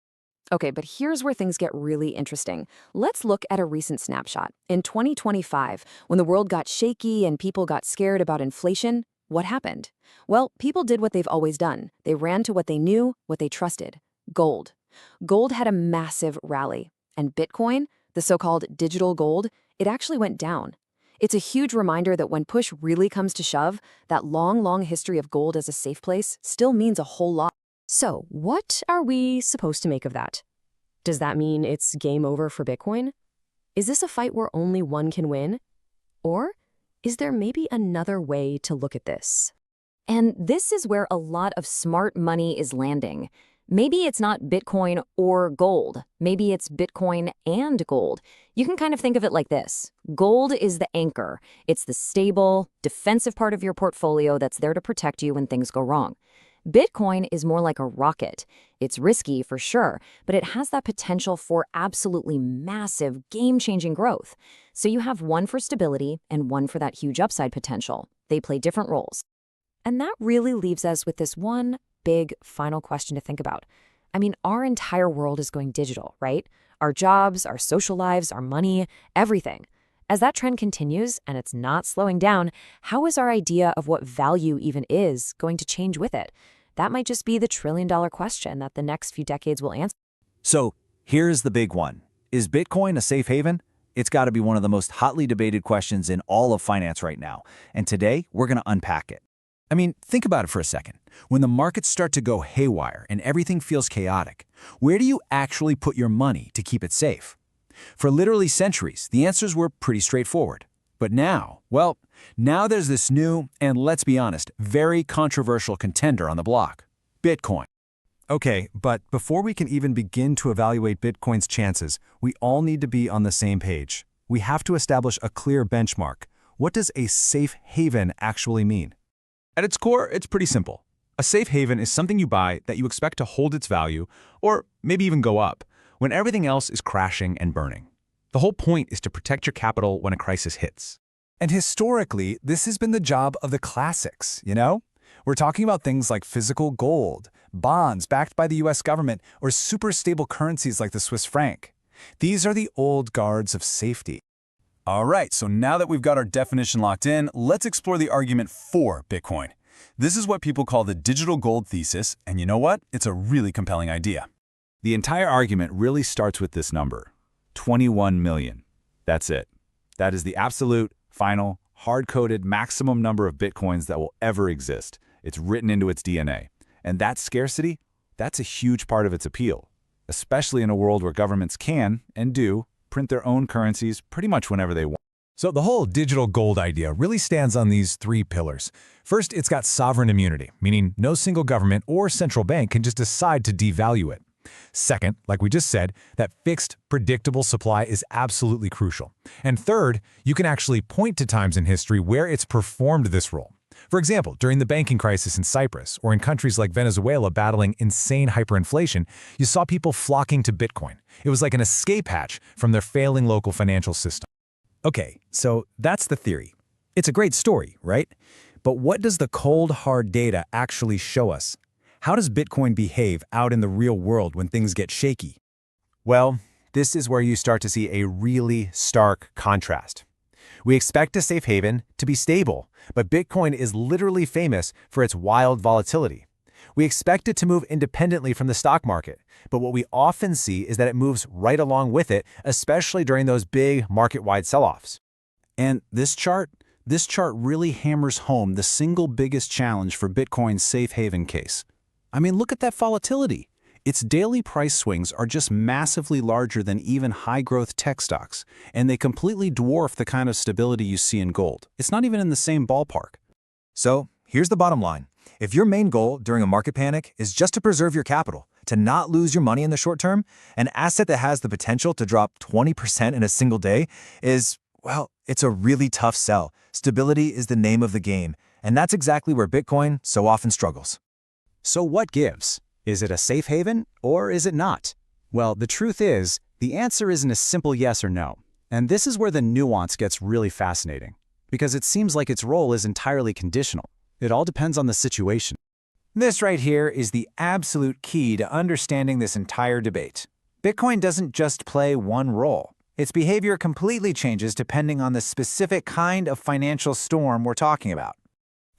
Okay, but here's where things get really interesting. Let's look at a recent snapshot. In 2025, when the world got shaky and people got scared about inflation, what happened? Well, people did what they've always done. They ran to what they knew, what they trusted. Gold. Gold had a massive rally. And Bitcoin, the so-called digital gold, it actually went down. It's a huge reminder that when push really comes to shove, that long history of gold as a safe place still means a whole lot. So, what are we supposed to make of that? Does that mean it's game over for Bitcoin? Is this a fight where only one can win? Or is there maybe another way to look at this? And this is where a lot of smart money is landing. Maybe it's not Bitcoin or gold. Maybe it's Bitcoin and gold. You can kind of think of it like this. Gold is the anchor. It's the stable, defensive part of your portfolio that's there to protect you when things go wrong. Bitcoin is more like a rocket. It's risky for sure, but it has that potential for absolutely massive, game-changing growth. So you have one for stability and one for that huge upside potential. They play different roles. And that really leaves us with this one big final question to think about. I mean, our entire world is going digital, right? Our jobs, our social lives, our money, everything. As that trend continues, and it's not slowing down, how is our idea of what value even is going to change with it? That might just be the trillion-dollar question that the next few decades will answer. So here's the big one. Is Bitcoin a safe haven? It's got to be one of the most hotly debated questions in all of finance right now. And today, we're going to unpack it. I mean, think about it for a second. When the markets start to go haywire and everything feels chaotic, where do you actually put your money to keep it safe? For literally centuries, the answers were pretty straightforward. But now, well, now there's this new, and let's be honest, very controversial contender on the block, Bitcoin. Okay, but before we can even begin to evaluate Bitcoin's chances, we all need to be on the same page. We have to establish a clear benchmark. What does a safe haven actually mean? At its core, it's pretty simple. A safe haven is something you buy that you expect to hold its value, or maybe even go up, when everything else is crashing and burning. The whole point is to protect your capital when a crisis hits. And historically, this has been the job of the classics, you know? We're talking about things like physical gold, bonds backed by the US government, or super stable currencies like the Swiss franc. These are the old guards of safety. All right, so now that we've got our definition locked in, let's explore the argument for Bitcoin. This is what people call the digital gold thesis, and you know what? It's a really compelling idea. The entire argument really starts with this number, 21 million. That's it. That is the absolute, final, hard-coded maximum number of Bitcoins that will ever exist. It's written into its DNA. And that scarcity, that's a huge part of its appeal, especially in a world where governments can, and do, print their own currencies pretty much whenever they want. So the whole digital gold idea really stands on these three pillars. First, it's got sovereign immunity, meaning no single government or central bank can just decide to devalue it. Second, like we just said, that fixed, predictable supply is absolutely crucial. And third, you can actually point to times in history where it's performed this role. For example, during the banking crisis in Cyprus, or in countries like Venezuela battling insane hyperinflation, you saw people flocking to Bitcoin. It was like an escape hatch from their failing local financial system. Okay, so that's the theory. It's a great story, right? But what does the cold, hard data actually show us? How does Bitcoin behave out in the real world when things get shaky? Well, this is where you start to see a really stark contrast. We expect a safe haven to be stable, but Bitcoin is literally famous for its wild volatility. We expect it to move independently from the stock market, but what we often see is that it moves right along with it, especially during those big market-wide sell-offs. And this chart really hammers home the single biggest challenge for Bitcoin's safe haven case. I mean, look at that volatility. Its daily price swings are just massively larger than even high-growth tech stocks, and they completely dwarf the kind of stability you see in gold. It's not even in the same ballpark. So here's the bottom line. If your main goal during a market panic is just to preserve your capital, to not lose your money in the short term, an asset that has the potential to drop 20% in a single day is, well, it's a really tough sell. Stability is the name of the game, and that's exactly where Bitcoin so often struggles. So what gives? Is it a safe haven or is it not? Well, the truth is, the answer isn't a simple yes or no. And this is where the nuance gets really fascinating, because it seems like its role is entirely conditional. It all depends on the situation. This right here is the absolute key to understanding this entire debate. Bitcoin doesn't just play one role. Its behavior completely changes depending on the specific kind of financial storm we're talking about.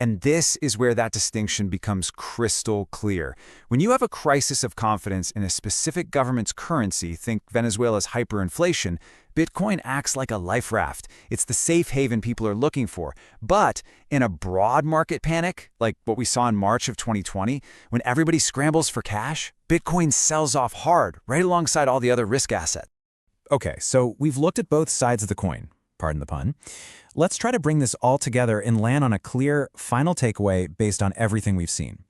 And this is where that distinction becomes crystal clear. When you have a crisis of confidence in a specific government's currency, think Venezuela's hyperinflation, Bitcoin acts like a life raft. It's the safe haven people are looking for. But in a broad market panic, like what we saw in March of 2020, when everybody scrambles for cash, Bitcoin sells off hard, right alongside all the other risk assets. Okay, so we've looked at both sides of the coin, pardon the pun. Let's try to bring this all together and land on a clear, final takeaway based on everything we've seen.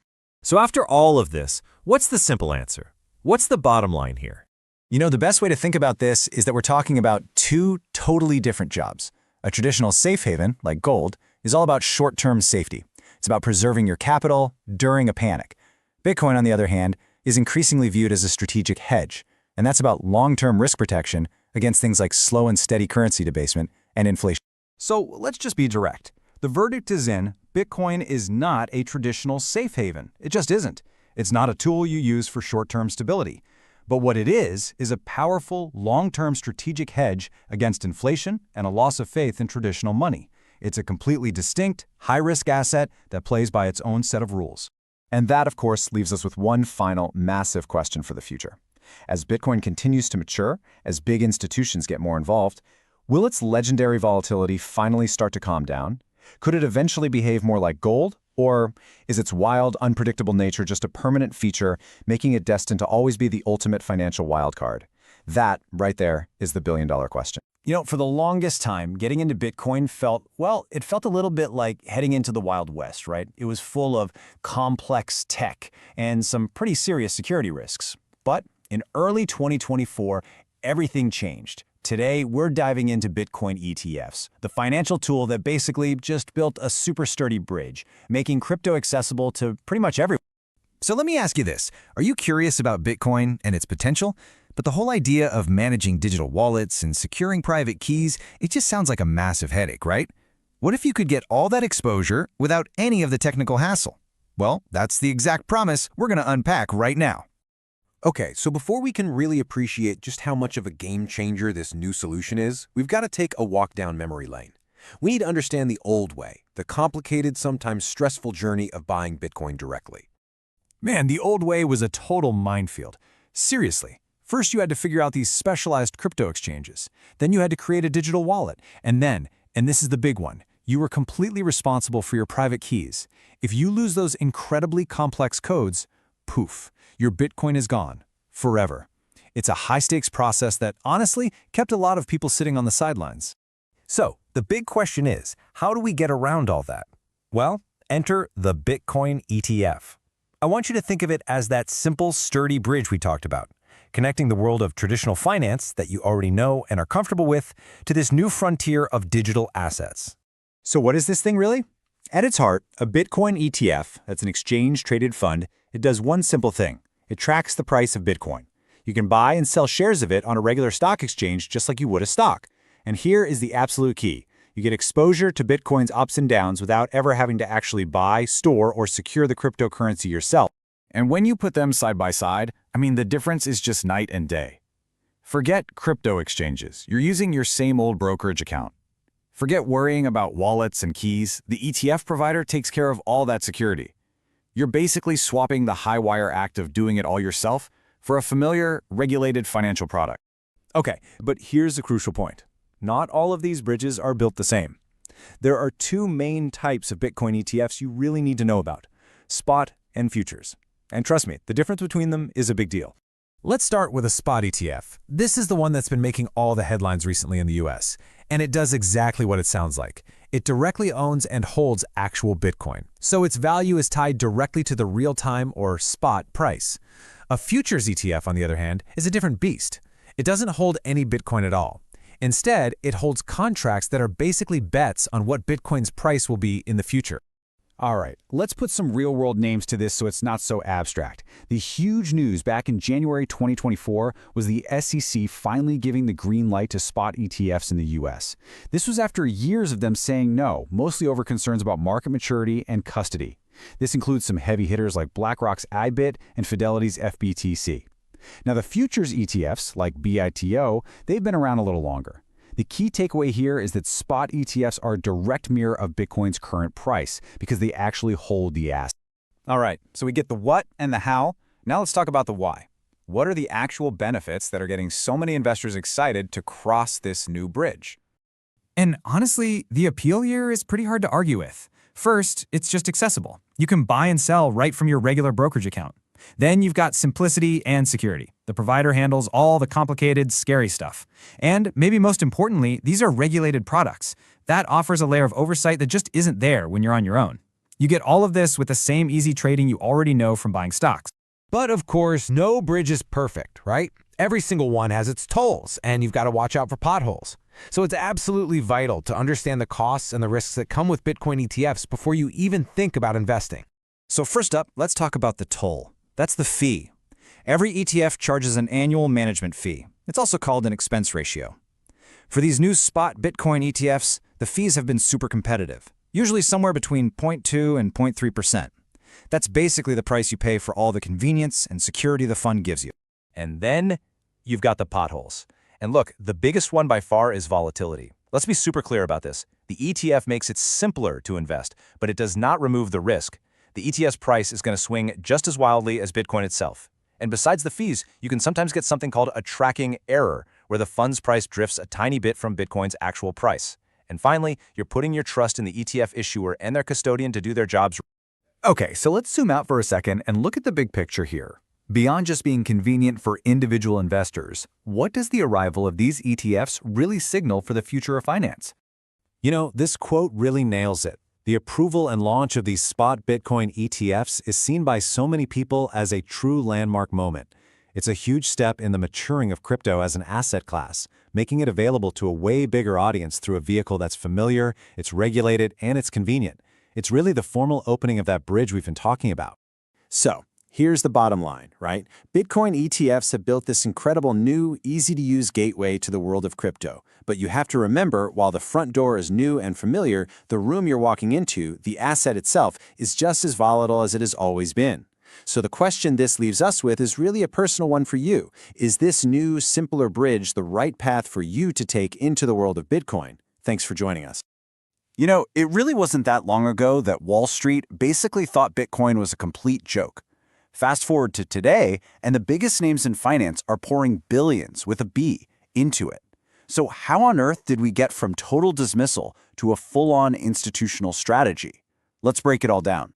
So after all of this, what's the simple answer? What's the bottom line here? You know, the best way to think about this is that we're talking about two totally different jobs. A traditional safe haven, like gold, is all about short-term safety. It's about preserving your capital during a panic. Bitcoin, on the other hand, is increasingly viewed as a strategic hedge, and that's about long-term risk protection against things like slow and steady currency debasement and inflation. So let's just be direct. The verdict is in, Bitcoin is not a traditional safe haven. It just isn't. It's not a tool you use for short-term stability. But what it is a powerful, long-term strategic hedge against inflation and a loss of faith in traditional money. It's a completely distinct, high-risk asset that plays by its own set of rules. And that, of course, leaves us with one final massive question for the future. As Bitcoin continues to mature, as big institutions get more involved, will its legendary volatility finally start to calm down? Could it eventually behave more like gold? Or is its wild, unpredictable nature just a permanent feature, making it destined to always be the ultimate financial wildcard? That, right there, is the billion-dollar question. You know, for the longest time, getting into Bitcoin felt a little bit like heading into the Wild West, right? It was full of complex tech and some pretty serious security risks. But in early 2024, everything changed. Today, we're diving into Bitcoin ETFs, the financial tool that basically just built a super sturdy bridge, making crypto accessible to pretty much everyone. So let me ask you this. Are you curious about Bitcoin and its potential? But the whole idea of managing digital wallets and securing private keys, it just sounds like a massive headache, right? What if you could get all that exposure without any of the technical hassle? Well, that's the exact promise we're going to unpack right now. Okay, so before we can really appreciate just how much of a game changer this new solution is, we've got to take a walk down memory lane. We need to understand the old way, the complicated, sometimes stressful journey of buying Bitcoin directly. Man, the old way was a total minefield. Seriously. First, you had to figure out these specialized crypto exchanges. Then you had to create a digital wallet. And then, and this is the big one, you were completely responsible for your private keys. If you lose those incredibly complex codes, poof, your Bitcoin is gone, forever. It's a high-stakes process that, honestly, kept a lot of people sitting on the sidelines. So, the big question is, how do we get around all that? Well, enter the Bitcoin ETF. I want you to think of it as that simple, sturdy bridge we talked about, connecting the world of traditional finance that you already know and are comfortable with to this new frontier of digital assets. So what is this thing really? At its heart, a Bitcoin ETF, that's an exchange-traded fund, it does one simple thing. It tracks the price of Bitcoin. You can buy and sell shares of it on a regular stock exchange just like you would a stock. And here is the absolute key. You get exposure to Bitcoin's ups and downs without ever having to actually buy, store, or secure the cryptocurrency yourself. And when you put them side by side, the difference is just night and day. Forget crypto exchanges. You're using your same old brokerage account. Forget worrying about wallets and keys. The ETF provider takes care of all that security. You're basically swapping the high-wire act of doing it all yourself for a familiar, regulated financial product. Okay, but here's the crucial point. Not all of these bridges are built the same. There are two main types of Bitcoin ETFs you really need to know about: spot and futures. And trust me, the difference between them is a big deal. Let's start with a spot ETF. This is the one that's been making all the headlines recently in the US, and it does exactly what it sounds like. It directly owns and holds actual Bitcoin, so its value is tied directly to the real-time or spot price. A futures ETF, on the other hand, is a different beast. It doesn't hold any Bitcoin at all. Instead, it holds contracts that are basically bets on what Bitcoin's price will be in the future. All right, let's put some real-world names to this so it's not so abstract. The huge news back in January 2024 was the SEC finally giving the green light to spot ETFs in the US. This was after years of them saying no, mostly over concerns about market maturity and custody. This includes some heavy hitters like BlackRock's IBIT and Fidelity's FBTC. Now, the futures ETFs, like BITO, they've been around a little longer. The key takeaway here is that spot ETFs are a direct mirror of Bitcoin's current price because they actually hold the asset. All right, so we get the what and the how. Now let's talk about the why. What are the actual benefits that are getting so many investors excited to cross this new bridge? And honestly, the appeal here is pretty hard to argue with. First, it's just accessible. You can buy and sell right from your regular brokerage account. Then you've got simplicity and security. The provider handles all the complicated, scary stuff. And maybe most importantly, these are regulated products. That offers a layer of oversight that just isn't there when you're on your own. You get all of this with the same easy trading you already know from buying stocks. But of course, no bridge is perfect, right? Every single one has its tolls, and you've got to watch out for potholes. So it's absolutely vital to understand the costs and the risks that come with Bitcoin ETFs before you even think about investing. So first up, let's talk about the toll. That's the fee. Every ETF charges an annual management fee. It's also called an expense ratio. For these new spot Bitcoin ETFs, the fees have been super competitive, usually somewhere between 0.2 and 0.3%. That's basically the price you pay for all the convenience and security the fund gives you. And then you've got the potholes. And look, the biggest one by far is volatility. Let's be super clear about this. The ETF makes it simpler to invest, but it does not remove the risk. The ETF's price is going to swing just as wildly as Bitcoin itself. And besides the fees, you can sometimes get something called a tracking error, where the fund's price drifts a tiny bit from Bitcoin's actual price. And finally, you're putting your trust in the ETF issuer and their custodian to do their jobs. Okay, so let's zoom out for a second and look at the big picture here. Beyond just being convenient for individual investors, what does the arrival of these ETFs really signal for the future of finance? You know, this quote really nails it. The approval and launch of these spot Bitcoin ETFs is seen by so many people as a true landmark moment. It's a huge step in the maturing of crypto as an asset class, making it available to a way bigger audience through a vehicle that's familiar, it's regulated, and it's convenient. It's really the formal opening of that bridge we've been talking about. So, here's the bottom line, right? Bitcoin ETFs have built this incredible new, easy-to-use gateway to the world of crypto. But you have to remember, while the front door is new and familiar, the room you're walking into, the asset itself, is just as volatile as it has always been. So the question this leaves us with is really a personal one for you. Is this new, simpler bridge the right path for you to take into the world of Bitcoin? Thanks for joining us. You know, it really wasn't that long ago that Wall Street basically thought Bitcoin was a complete joke. Fast forward to today, and the biggest names in finance are pouring billions, with a B, into it. So how on earth did we get from total dismissal to a full-on institutional strategy? Let's break it all down.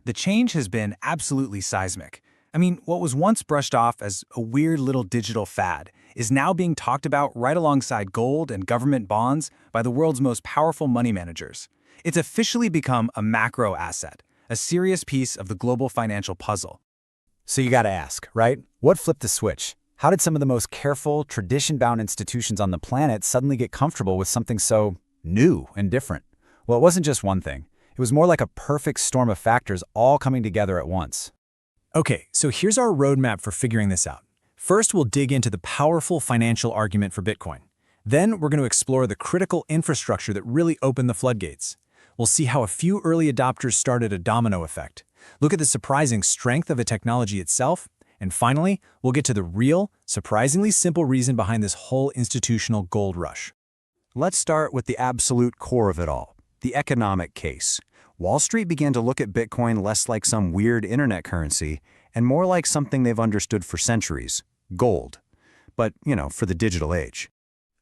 The change has been absolutely seismic. I mean, what was once brushed off as a weird little digital fad is now being talked about right alongside gold and government bonds by the world's most powerful money managers. It's officially become a macro asset, a serious piece of the global financial puzzle. So you gotta ask, right? What flipped the switch? How did some of the most careful, tradition-bound institutions on the planet suddenly get comfortable with something so new and different? Well, it wasn't just one thing. It was more like a perfect storm of factors all coming together at once. Okay, so here's our roadmap for figuring this out. First, we'll dig into the powerful financial argument for Bitcoin. Then, we're going to explore the critical infrastructure that really opened the floodgates. We'll see how a few early adopters started a domino effect, look at the surprising strength of the technology itself, and finally, we'll get to the real, surprisingly simple reason behind this whole institutional gold rush. Let's start with the absolute core of it all, the economic case. Wall Street began to look at Bitcoin less like some weird internet currency and more like something they've understood for centuries, gold. But, for the digital age.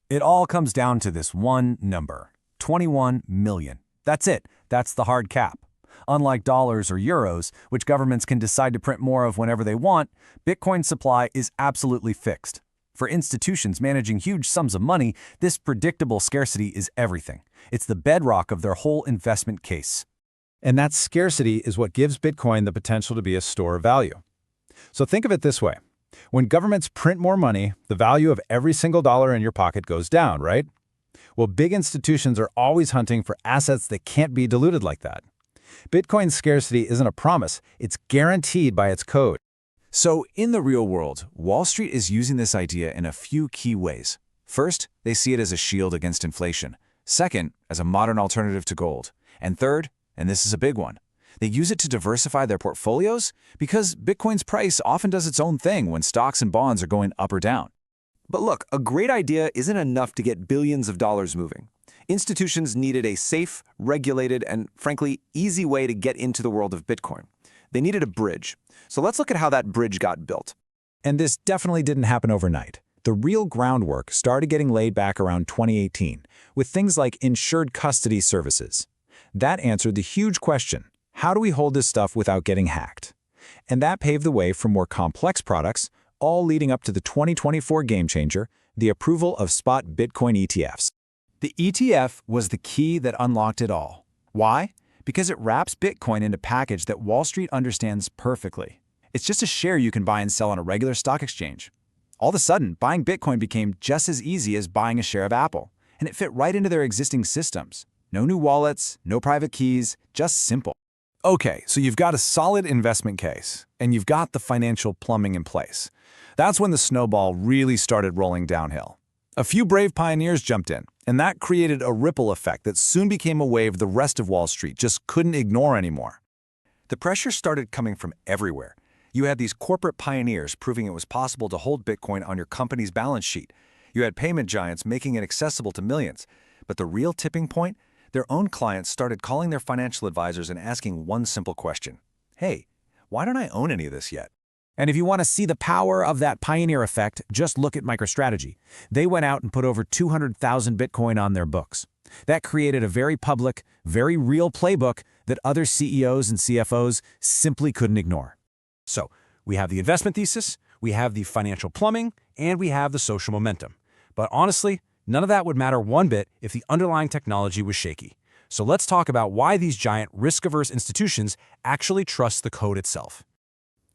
It all comes down to this one number, 21 million. That's it. That's the hard cap. Unlike dollars or euros, which governments can decide to print more of whenever they want, Bitcoin's supply is absolutely fixed. For institutions managing huge sums of money, this predictable scarcity is everything. It's the bedrock of their whole investment case. And that scarcity is what gives Bitcoin the potential to be a store of value. So think of it this way. When governments print more money, the value of every single dollar in your pocket goes down, right? Well, big institutions are always hunting for assets that can't be diluted like that. Bitcoin's scarcity isn't a promise, it's guaranteed by its code. So, in the real world, Wall Street is using this idea in a few key ways. First, they see it as a shield against inflation. Second, as a modern alternative to gold. And third, and this is a big one, they use it to diversify their portfolios because Bitcoin's price often does its own thing when stocks and bonds are going up or down. But look, a great idea isn't enough to get billions of dollars moving. Institutions needed a safe, regulated, and frankly, easy way to get into the world of Bitcoin. They needed a bridge. So let's look at how that bridge got built. And this definitely didn't happen overnight. The real groundwork started getting laid back around 2018 with things like insured custody services. That answered the huge question, how do we hold this stuff without getting hacked? And that paved the way for more complex products, all leading up to the 2024 game changer, the approval of spot Bitcoin ETFs. The ETF was the key that unlocked it all. Why? Because it wraps Bitcoin into a package that Wall Street understands perfectly. It's just a share you can buy and sell on a regular stock exchange. All of a sudden, buying Bitcoin became just as easy as buying a share of Apple, and it fit right into their existing systems. No new wallets, no private keys, just simple. Okay, so you've got a solid investment case, and you've got the financial plumbing in place. That's when the snowball really started rolling downhill. A few brave pioneers jumped in, and that created a ripple effect that soon became a wave the rest of Wall Street just couldn't ignore anymore. The pressure started coming from everywhere. You had these corporate pioneers proving it was possible to hold Bitcoin on your company's balance sheet. You had payment giants making it accessible to millions. But the real tipping point? Their own clients started calling their financial advisors and asking one simple question. Hey, why don't I own any of this yet? And if you want to see the power of that pioneer effect, just look at MicroStrategy. They went out and put over 200,000 Bitcoin on their books. That created a very public, very real playbook that other CEOs and CFOs simply couldn't ignore. So, we have the investment thesis, we have the financial plumbing, and we have the social momentum. But honestly, none of that would matter one bit if the underlying technology was shaky. So let's talk about why these giant risk-averse institutions actually trust the code itself.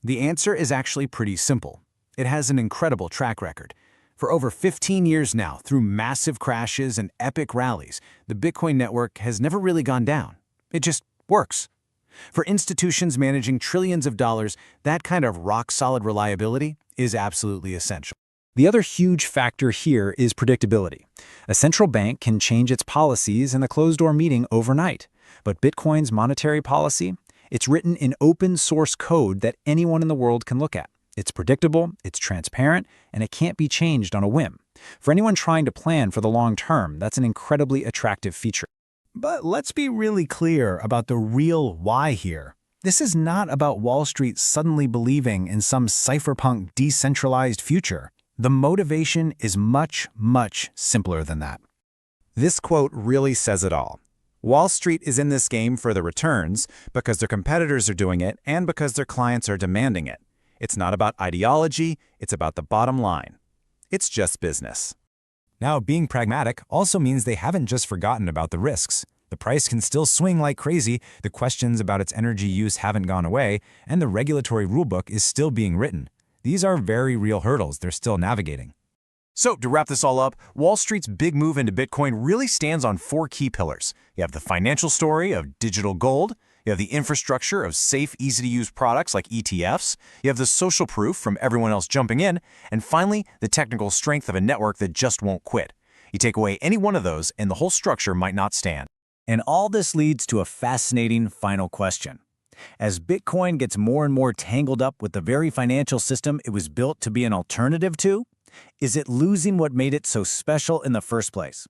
The answer is actually pretty simple. It has an incredible track record. For over 15 years now, through massive crashes and epic rallies, the Bitcoin network has never really gone down. It just works. For institutions managing trillions of dollars, that kind of rock-solid reliability is absolutely essential. The other huge factor here is predictability. A central bank can change its policies in a closed-door meeting overnight, but Bitcoin's monetary policy, it's written in open-source code that anyone in the world can look at. It's predictable, it's transparent, and it can't be changed on a whim. For anyone trying to plan for the long term, that's an incredibly attractive feature. But let's be really clear about the real why here. This is not about Wall Street suddenly believing in some cypherpunk decentralized future. The motivation is much, much simpler than that. This quote really says it all. Wall Street is in this game for the returns because their competitors are doing it and because their clients are demanding it. It's not about ideology, it's about the bottom line. It's just business. Now, being pragmatic also means they haven't just forgotten about the risks. The price can still swing like crazy, the questions about its energy use haven't gone away, and the regulatory rulebook is still being written. These are very real hurdles they're still navigating. So, to wrap this all up, Wall Street's big move into Bitcoin really stands on four key pillars. You have the financial story of digital gold, you have the infrastructure of safe, easy-to-use products like ETFs, you have the social proof from everyone else jumping in, and finally, the technical strength of a network that just won't quit. You take away any one of those, and the whole structure might not stand. And all this leads to a fascinating final question. As Bitcoin gets more and more tangled up with the very financial system it was built to be an alternative to, is it losing what made it so special in the first place?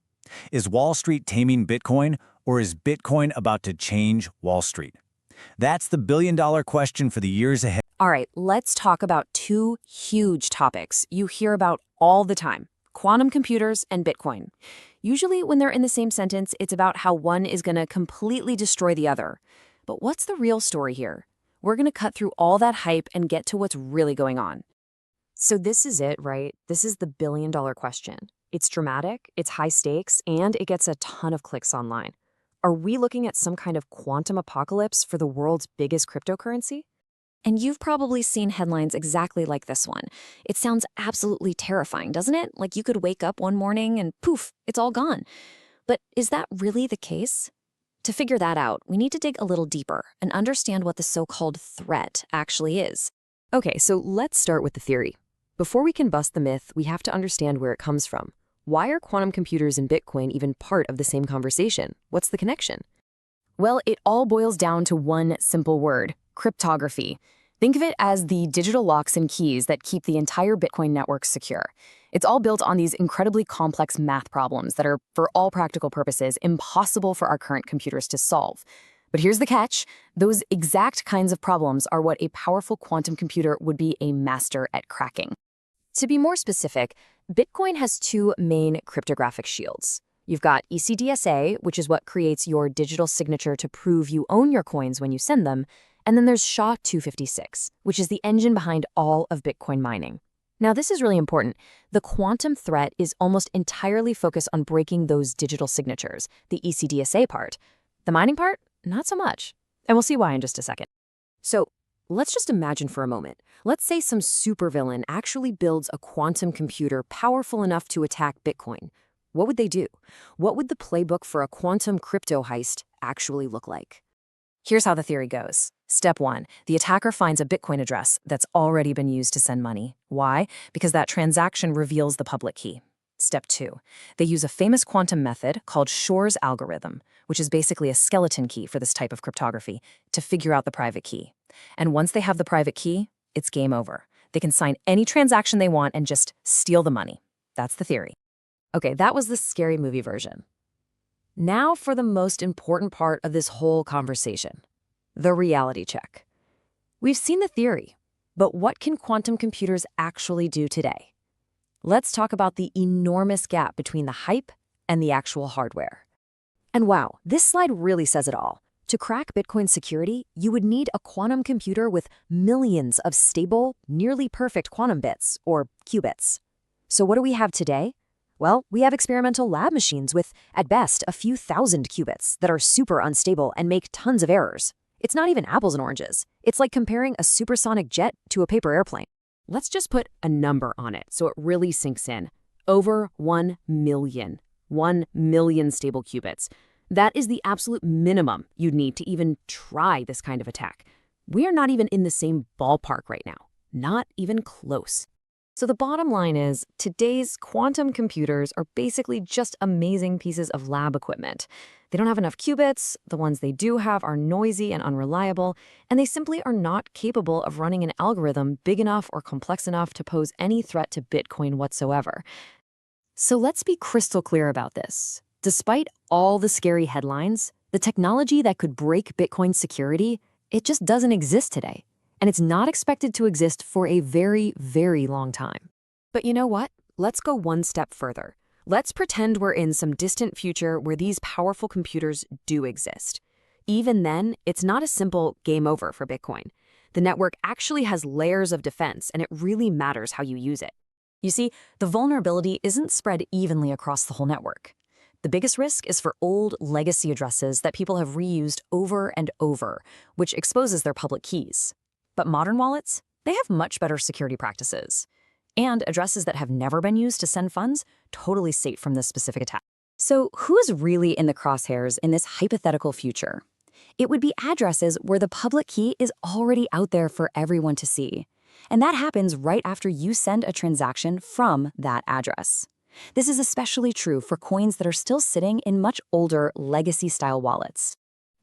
Is Wall Street taming Bitcoin, or is Bitcoin about to change Wall Street? That's the billion-dollar question for the years ahead. All right, let's talk about two huge topics you hear about all the time: quantum computers and Bitcoin. Usually when they're in the same sentence, it's about how one is going to completely destroy the other. But what's the real story here? We're going to cut through all that hype and get to what's really going on. So this is it, right? This is the billion-dollar question. It's dramatic, it's high stakes, and it gets a ton of clicks online. Are we looking at some kind of quantum apocalypse for the world's biggest cryptocurrency? And you've probably seen headlines exactly like this one. It sounds absolutely terrifying, doesn't it? Like you could wake up one morning and poof, it's all gone. But is that really the case? To figure that out, we need to dig a little deeper and understand what the so-called threat actually is. Okay, so let's start with the theory. Before we can bust the myth, we have to understand where it comes from. Why are quantum computers and Bitcoin even part of the same conversation? What's the connection? Well, it all boils down to one simple word: cryptography. Think of it as the digital locks and keys that keep the entire Bitcoin network secure. It's all built on these incredibly complex math problems that are, for all practical purposes, impossible for our current computers to solve. But here's the catch: those exact kinds of problems are what a powerful quantum computer would be a master at cracking. To be more specific, Bitcoin has two main cryptographic shields. You've got ECDSA, which is what creates your digital signature to prove you own your coins when you send them, and then there's SHA-256, which is the engine behind all of Bitcoin mining. Now, this is really important. The quantum threat is almost entirely focused on breaking those digital signatures, the ECDSA part. The mining part, not so much. And we'll see why in just a second. So, let's just imagine for a moment. Let's say some supervillain actually builds a quantum computer powerful enough to attack Bitcoin. What would they do? What would the playbook for a quantum crypto heist actually look like? Here's how the theory goes. Step 1, the attacker finds a Bitcoin address that's already been used to send money. Why? Because that transaction reveals the public key. Step 2, they use a famous quantum method called Shor's algorithm, which is basically a skeleton key for this type of cryptography, to figure out the private key. And once they have the private key, it's game over. They can sign any transaction they want and just steal the money. That's the theory. Okay, that was the scary movie version. Now for the most important part of this whole conversation, the reality check. We've seen the theory, but what can quantum computers actually do today? Let's talk about the enormous gap between the hype and the actual hardware. And wow, this slide really says it all. To crack Bitcoin's security, you would need a quantum computer with millions of stable, nearly perfect quantum bits, or qubits. So what do we have today? Well, we have experimental lab machines with, at best, a few thousand qubits that are super unstable and make tons of errors. It's not even apples and oranges. It's like comparing a supersonic jet to a paper airplane. Let's just put a number on it so it really sinks in. Over 1 million. 1 million stable qubits. That is the absolute minimum you'd need to even try this kind of attack. We are not even in the same ballpark right now. Not even close. So the bottom line is, today's quantum computers are basically just amazing pieces of lab equipment. They don't have enough qubits, the ones they do have are noisy and unreliable, and they simply are not capable of running an algorithm big enough or complex enough to pose any threat to Bitcoin whatsoever. So let's be crystal clear about this. Despite all the scary headlines, the technology that could break Bitcoin's security, it just doesn't exist today. And it's not expected to exist for a very, very long time. But you know what? Let's go one step further. Let's pretend we're in some distant future where these powerful computers do exist. Even then, it's not a simple game over for Bitcoin. The network actually has layers of defense, and it really matters how you use it. You see, the vulnerability isn't spread evenly across the whole network. The biggest risk is for old legacy addresses that people have reused over and over, which exposes their public keys. But modern wallets, they have much better security practices. And addresses that have never been used to send funds, totally safe from this specific attack. So who's really in the crosshairs in this hypothetical future? It would be addresses where the public key is already out there for everyone to see. And that happens right after you send a transaction from that address. This is especially true for coins that are still sitting in much older legacy-style wallets.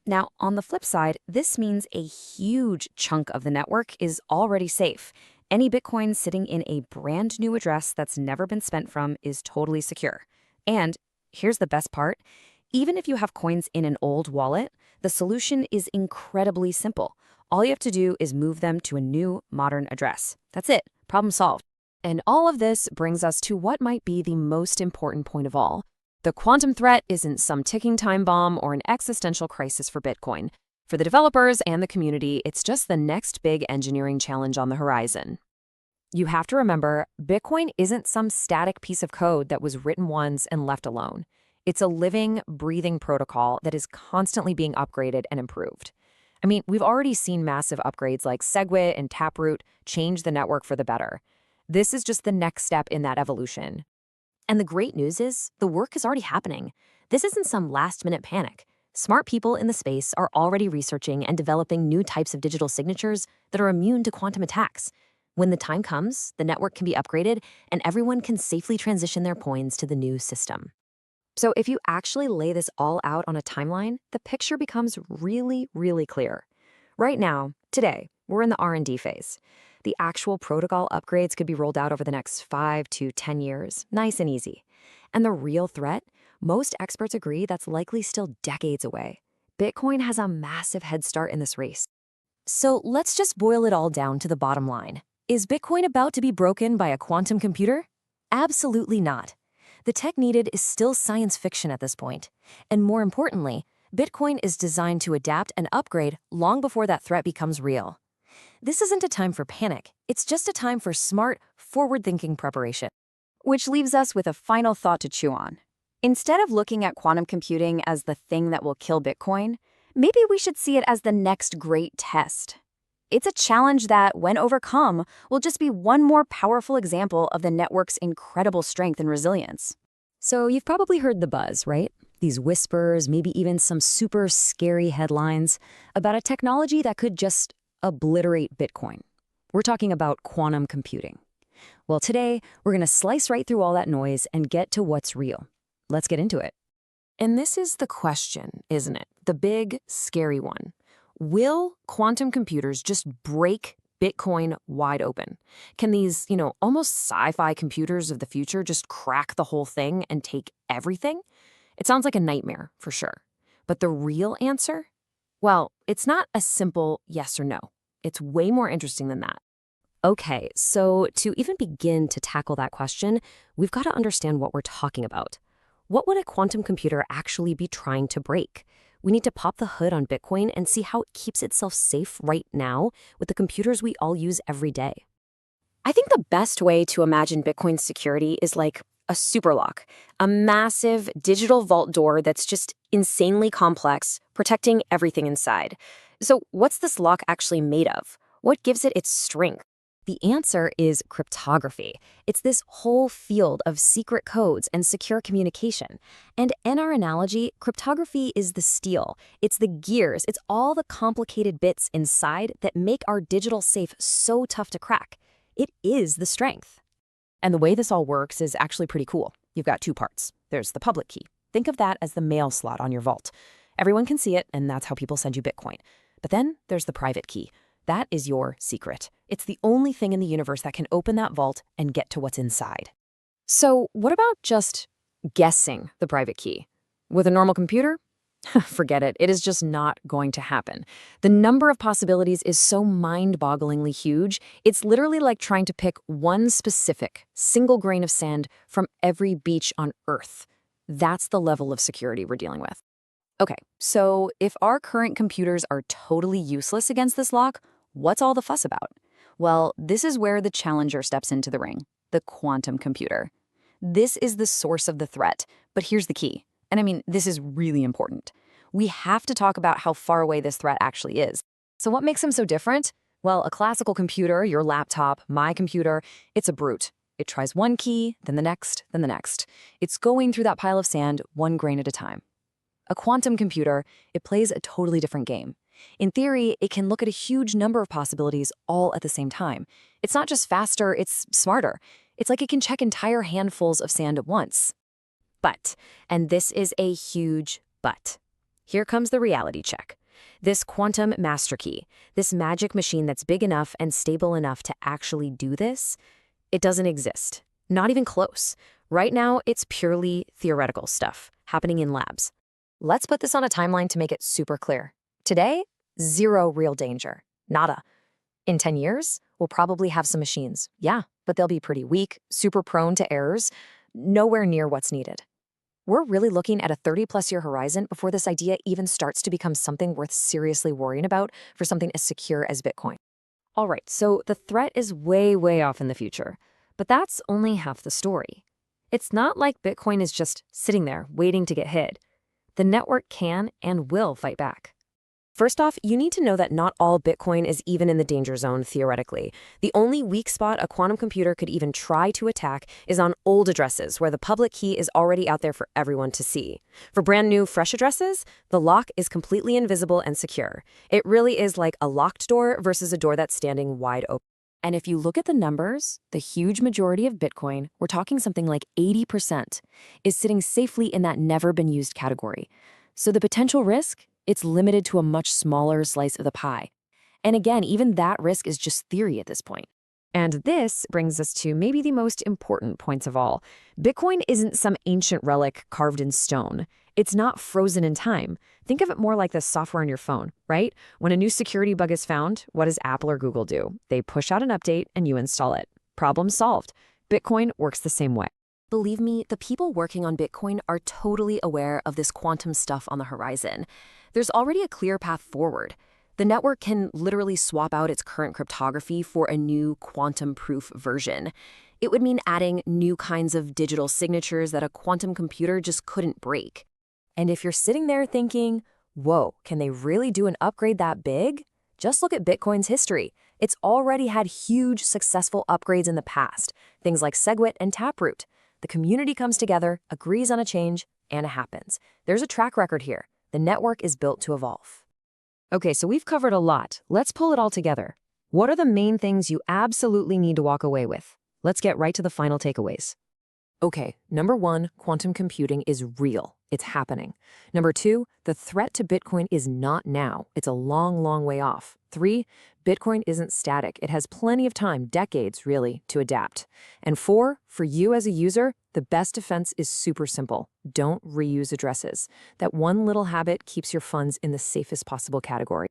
Now, on the flip side, this means a huge chunk of the network is already safe. Any Bitcoin sitting in a brand new address that's never been spent from is totally secure. And here's the best part. Even if you have coins in an old wallet, the solution is incredibly simple. All you have to do is move them to a new, modern address. That's it. Problem solved. And all of this brings us to what might be the most important point of all. The quantum threat isn't some ticking time bomb or an existential crisis for Bitcoin. For the developers and the community, it's just the next big engineering challenge on the horizon. You have to remember, Bitcoin isn't some static piece of code that was written once and left alone. It's a living, breathing protocol that is constantly being upgraded and improved. I mean, we've already seen massive upgrades like SegWit and Taproot change the network for the better. This is just the next step in that evolution. And the great news is, the work is already happening. This isn't some last-minute panic. Smart people in the space are already researching and developing new types of digital signatures that are immune to quantum attacks. When the time comes, the network can be upgraded, and everyone can safely transition their coins to the new system. So if you actually lay this all out on a timeline, the picture becomes really, really clear. Right now, today, we're in the R&D phase. The actual protocol upgrades could be rolled out over the next 5 to 10 years, nice and easy. And the real threat? Most experts agree that's likely still decades away. Bitcoin has a massive head start in this race. So let's just boil it all down to the bottom line. Is Bitcoin about to be broken by a quantum computer? Absolutely not. The tech needed is still science fiction at this point. And more importantly, Bitcoin is designed to adapt and upgrade long before that threat becomes real. This isn't a time for panic. It's just a time for smart, forward-thinking preparation. Which leaves us with a final thought to chew on. Instead of looking at quantum computing as the thing that will kill Bitcoin, maybe we should see it as the next great test. It's a challenge that, when overcome, will just be one more powerful example of the network's incredible strength and resilience. So you've probably heard the buzz, right? The these whispers, maybe even some super scary headlines about a technology that could just obliterate Bitcoin. We're talking about quantum computing. Well, today, we're going to slice right through all that noise and get to what's real. Let's get into it. And this is the question, isn't it? The big, scary one. Will quantum computers just break Bitcoin wide open? Can these, almost sci-fi computers of the future just crack the whole thing and take everything? It sounds like a nightmare, for sure. But the real answer? Well, it's not a simple yes or no. It's way more interesting than that. Okay, so to even begin to tackle that question, we've got to understand what we're talking about. What would a quantum computer actually be trying to break? We need to pop the hood on Bitcoin and see how it keeps itself safe right now with the computers we all use every day. I think the best way to imagine Bitcoin's security is like a super lock, a massive digital vault door that's just insanely complex, protecting everything inside. So what's this lock actually made of? What gives it its strength? The answer is cryptography. It's this whole field of secret codes and secure communication. And in our analogy, cryptography is the steel. It's the gears. It's all the complicated bits inside that make our digital safe so tough to crack. It is the strength. And the way this all works is actually pretty cool. You've got two parts. There's the public key. Think of that as the mail slot on your vault. Everyone can see it, and that's how people send you Bitcoin. But then there's the private key. That is your secret. It's the only thing in the universe that can open that vault and get to what's inside. So what about just guessing the private key? With a normal computer? Forget it. It is just not going to happen. The number of possibilities is so mind-bogglingly huge, it's literally like trying to pick one specific, single grain of sand from every beach on Earth. That's the level of security we're dealing with. Okay, so if our current computers are totally useless against this lock, what's all the fuss about? Well, this is where the challenger steps into the ring, the quantum computer. This is the source of the threat, but here's the key. And I mean, this is really important. We have to talk about how far away this threat actually is. So what makes them so different? Well, a classical computer, your laptop, my computer, it's a brute. It tries one key, then the next, then the next. It's going through that pile of sand one grain at a time. A quantum computer, it plays a totally different game. In theory, it can look at a huge number of possibilities all at the same time. It's not just faster, it's smarter. It's like it can check entire handfuls of sand at once. But, and this is a huge but, here comes the reality check. This quantum master key, this magic machine that's big enough and stable enough to actually do this, it doesn't exist. Not even close. Right now, it's purely theoretical stuff happening in labs. Let's put this on a timeline to make it super clear. Today, zero real danger. Nada. In 10 years, we'll probably have some machines. Yeah, but they'll be pretty weak, super prone to errors, nowhere near what's needed. We're really looking at a 30-plus year horizon before this idea even starts to become something worth seriously worrying about for something as secure as Bitcoin. All right, so the threat is way, way off in the future. But that's only half the story. It's not like Bitcoin is just sitting there waiting to get hit. The network can and will fight back. First off, you need to know that not all Bitcoin is even in the danger zone theoretically. The only weak spot a quantum computer could even try to attack is on old addresses where the public key is already out there for everyone to see. For brand new, fresh addresses, the lock is completely invisible and secure. It really is like a locked door versus a door that's standing wide open. And if you look at the numbers, the huge majority of Bitcoin, we're talking something like 80%, is sitting safely in that never-been-used category. So the potential risk? It's limited to a much smaller slice of the pie. And again, even that risk is just theory at this point. And this brings us to maybe the most important points of all. Bitcoin isn't some ancient relic carved in stone. It's not frozen in time. Think of it more like the software on your phone, right? When a new security bug is found, what does Apple or Google do? They push out an update and you install it. Problem solved. Bitcoin works the same way. Believe me, the people working on Bitcoin are totally aware of this quantum stuff on the horizon. There's already a clear path forward. The network can literally swap out its current cryptography for a new quantum-proof version. It would mean adding new kinds of digital signatures that a quantum computer just couldn't break. And if you're sitting there thinking, whoa, can they really do an upgrade that big? Just look at Bitcoin's history. It's already had huge, successful upgrades in the past, things like SegWit and Taproot. The community comes together, agrees on a change, and it happens. There's a track record here. The network is built to evolve. Okay, so we've covered a lot. Let's pull it all together. What are the main things you absolutely need to walk away with? Let's get right to the final takeaways. Okay, number 1, quantum computing is real. It's happening. Number 2, the threat to Bitcoin is not now. It's a long, long way off. 3, Bitcoin isn't static. It has plenty of time, decades really, to adapt. And 4, for you as a user, the best defense is super simple. Don't reuse addresses. That one little habit keeps your funds in the safest possible category.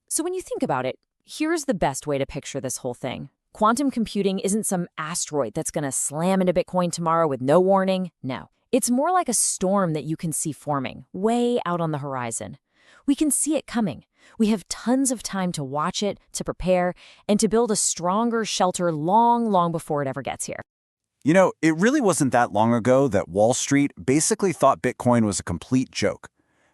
So when you think about it, here's the best way to picture this whole thing. Quantum computing isn't some asteroid that's going to slam into Bitcoin tomorrow with no warning. No, it's more like a storm that you can see forming, way out on the horizon. We can see it coming. We have tons of time to watch it, to prepare, and to build a stronger shelter long, long before it ever gets here. You know, it really wasn't that long ago that Wall Street basically thought Bitcoin was a complete joke.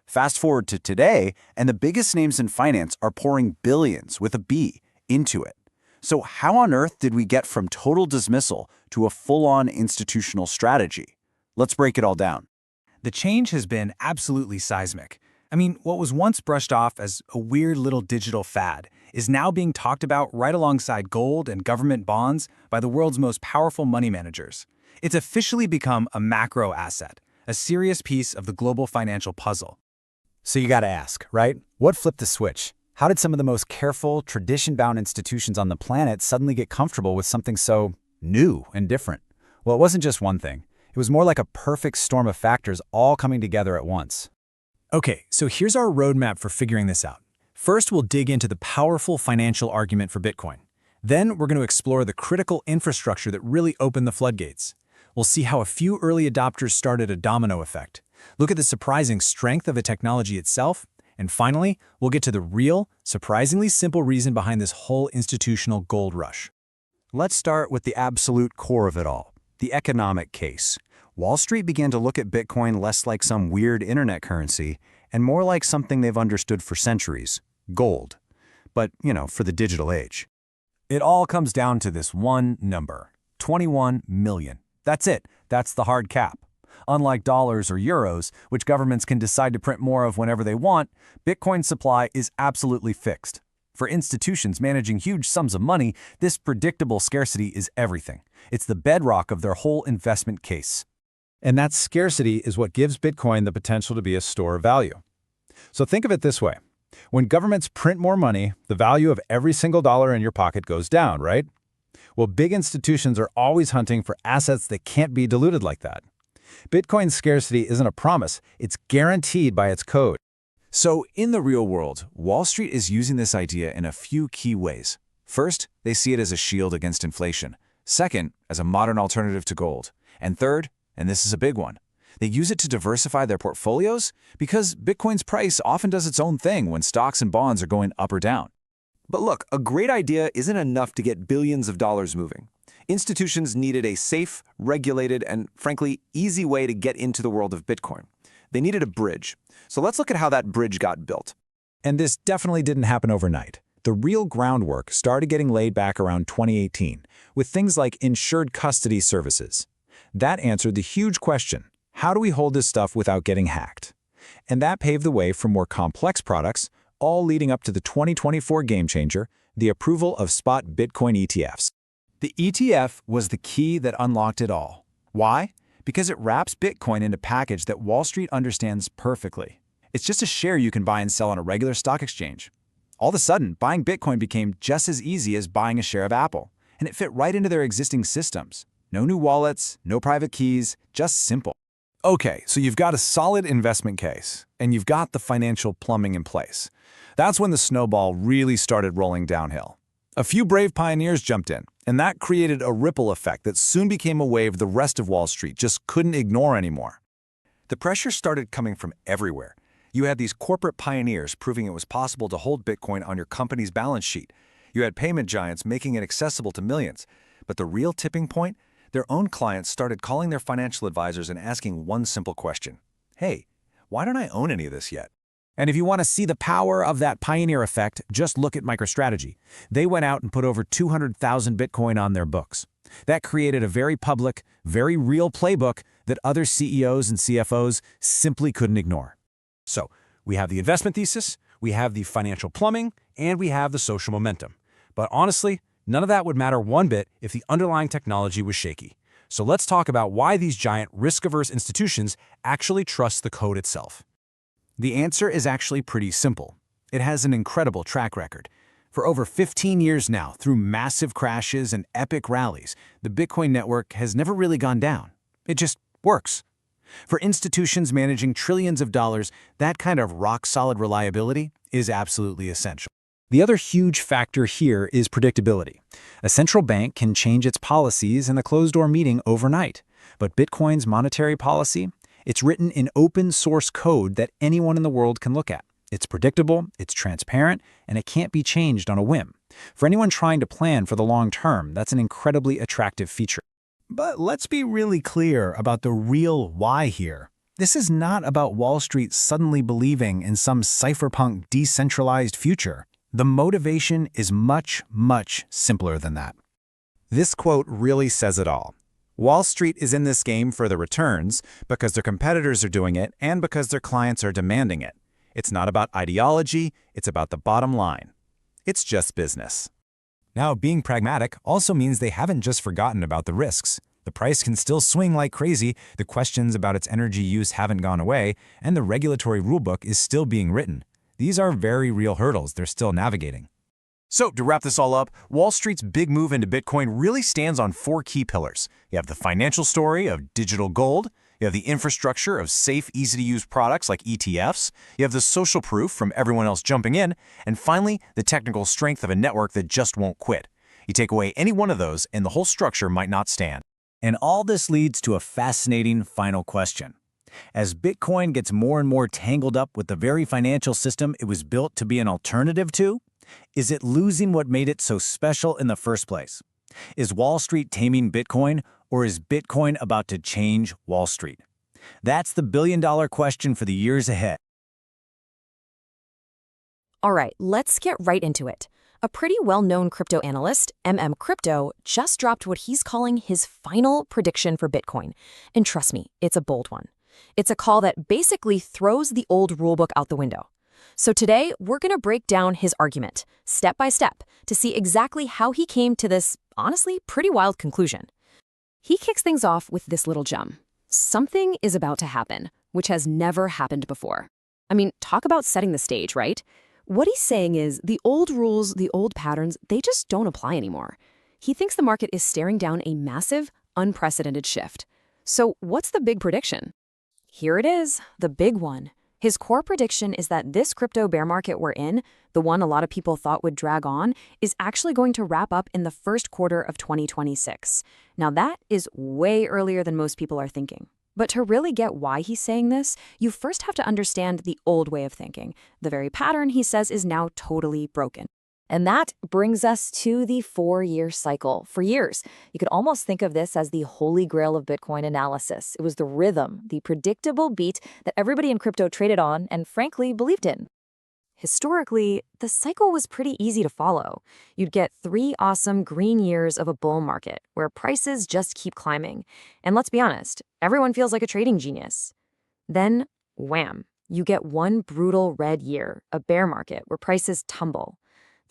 Fast forward to today, and the biggest names in finance are pouring billions, with a B, into it. So how on earth did we get from total dismissal to a full-on institutional strategy? Let's break it all down. The change has been absolutely seismic. I mean, what was once brushed off as a weird little digital fad is now being talked about right alongside gold and government bonds by the world's most powerful money managers. It's officially become a macro asset, a serious piece of the global financial puzzle. So you gotta ask, right? What flipped the switch? How did some of the most careful, tradition-bound institutions on the planet suddenly get comfortable with something so new and different? Well, it wasn't just one thing. It was more like a perfect storm of factors all coming together at once. Okay, so here's our roadmap for figuring this out. First, we'll dig into the powerful financial argument for Bitcoin. Then, we're going to explore the critical infrastructure that really opened the floodgates. We'll see how a few early adopters started a domino effect. Look at the surprising strength of the technology itself. And finally, we'll get to the real, surprisingly simple reason behind this whole institutional gold rush. Let's start with the absolute core of it all, the economic case. Wall Street began to look at Bitcoin less like some weird internet currency and more like something they've understood for centuries, gold. But, for the digital age. It all comes down to this one number, 21 million. That's it. That's the hard cap. Unlike dollars or euros, which governments can decide to print more of whenever they want, Bitcoin's supply is absolutely fixed. For institutions managing huge sums of money, this predictable scarcity is everything. It's the bedrock of their whole investment case. And that scarcity is what gives Bitcoin the potential to be a store of value. So think of it this way. When governments print more money, the value of every single dollar in your pocket goes down, right? Well, big institutions are always hunting for assets that can't be diluted like that. Bitcoin's scarcity isn't a promise, it's guaranteed by its code. So in the real world, Wall Street is using this idea in a few key ways. First, they see it as a shield against inflation. Second, as a modern alternative to gold. And third, and this is a big one, they use it to diversify their portfolios because Bitcoin's price often does its own thing when stocks and bonds are going up or down. But look, a great idea isn't enough to get billions of dollars moving. Institutions needed a safe, regulated, and frankly, easy way to get into the world of Bitcoin. They needed a bridge. So let's look at how that bridge got built. And this definitely didn't happen overnight. The real groundwork started getting laid back around 2018, with things like insured custody services. That answered the huge question, how do we hold this stuff without getting hacked? And that paved the way for more complex products, all leading up to the 2024 game changer, the approval of spot Bitcoin ETFs. The ETF was the key that unlocked it all. Why? Because it wraps Bitcoin in a package that Wall Street understands perfectly. It's just a share you can buy and sell on a regular stock exchange. All of a sudden, buying Bitcoin became just as easy as buying a share of Apple, and it fit right into their existing systems. No new wallets, no private keys, just simple. Okay, so you've got a solid investment case, and you've got the financial plumbing in place. That's when the snowball really started rolling downhill. A few brave pioneers jumped in, and that created a ripple effect that soon became a wave the rest of Wall Street just couldn't ignore anymore. The pressure started coming from everywhere. You had these corporate pioneers proving it was possible to hold Bitcoin on your company's balance sheet. You had payment giants making it accessible to millions. But the real tipping point? Their own clients started calling their financial advisors and asking one simple question. Hey, why don't I own any of this yet? And if you want to see the power of that pioneer effect, just look at MicroStrategy. They went out and put over 200,000 Bitcoin on their books. That created a very public, very real playbook that other CEOs and CFOs simply couldn't ignore. So, we have the investment thesis, we have the financial plumbing, and we have the social momentum. But honestly, none of that would matter one bit if the underlying technology was shaky. So let's talk about why these giant risk-averse institutions actually trust the code itself. The answer is actually pretty simple. It has an incredible track record. For over 15 years now, through massive crashes and epic rallies, the Bitcoin network has never really gone down. It just works. For institutions managing trillions of dollars, that kind of rock-solid reliability is absolutely essential. The other huge factor here is predictability. A central bank can change its policies in a closed-door meeting overnight. But Bitcoin's monetary policy, it's written in open-source code that anyone in the world can look at. It's predictable, it's transparent, and it can't be changed on a whim. For anyone trying to plan for the long term, that's an incredibly attractive feature. But let's be really clear about the real why here. This is not about Wall Street suddenly believing in some cypherpunk decentralized future. The motivation is much, much simpler than that. This quote really says it all. Wall Street is in this game for the returns because their competitors are doing it and because their clients are demanding it. It's not about ideology, it's about the bottom line. It's just business. Now, being pragmatic also means they haven't just forgotten about the risks. The price can still swing like crazy, the questions about its energy use haven't gone away, and the regulatory rulebook is still being written. These are very real hurdles they're still navigating. So, to wrap this all up, Wall Street's big move into Bitcoin really stands on four key pillars. You have the financial story of digital gold, you have the infrastructure of safe, easy-to-use products like ETFs, you have the social proof from everyone else jumping in, and finally, the technical strength of a network that just won't quit. You take away any one of those, and the whole structure might not stand. And all this leads to a fascinating final question. As Bitcoin gets more and more tangled up with the very financial system it was built to be an alternative to, is it losing what made it so special in the first place? Is Wall Street taming Bitcoin, or is Bitcoin about to change Wall Street? That's the billion-dollar question for the years ahead. All right, let's get right into it. A pretty well-known crypto analyst, Crypto, just dropped what he's calling his final prediction for Bitcoin. And trust me, it's a bold one. It's a call that basically throws the old rulebook out the window. So today, we're going to break down his argument, step by step, to see exactly how he came to this, honestly, pretty wild conclusion. He kicks things off with this little gem. Something is about to happen, which has never happened before. I mean, talk about setting the stage, right? What he's saying is the old rules, the old patterns, they just don't apply anymore. He thinks the market is staring down a massive, unprecedented shift. So what's the big prediction? Here it is, the big one. His core prediction is that this crypto bear market we're in, the one a lot of people thought would drag on, is actually going to wrap up in the first quarter of 2026. Now that is way earlier than most people are thinking. But to really get why he's saying this, you first have to understand the old way of thinking. The very pattern, he says, is now totally broken. And that brings us to the 4-year cycle. For years, you could almost think of this as the holy grail of Bitcoin analysis. It was the rhythm, the predictable beat that everybody in crypto traded on and frankly believed in. Historically, the cycle was pretty easy to follow. You'd get 3 awesome green years of a bull market where prices just keep climbing. And let's be honest, everyone feels like a trading genius. Then, wham, you get 1 brutal red year, a bear market where prices tumble.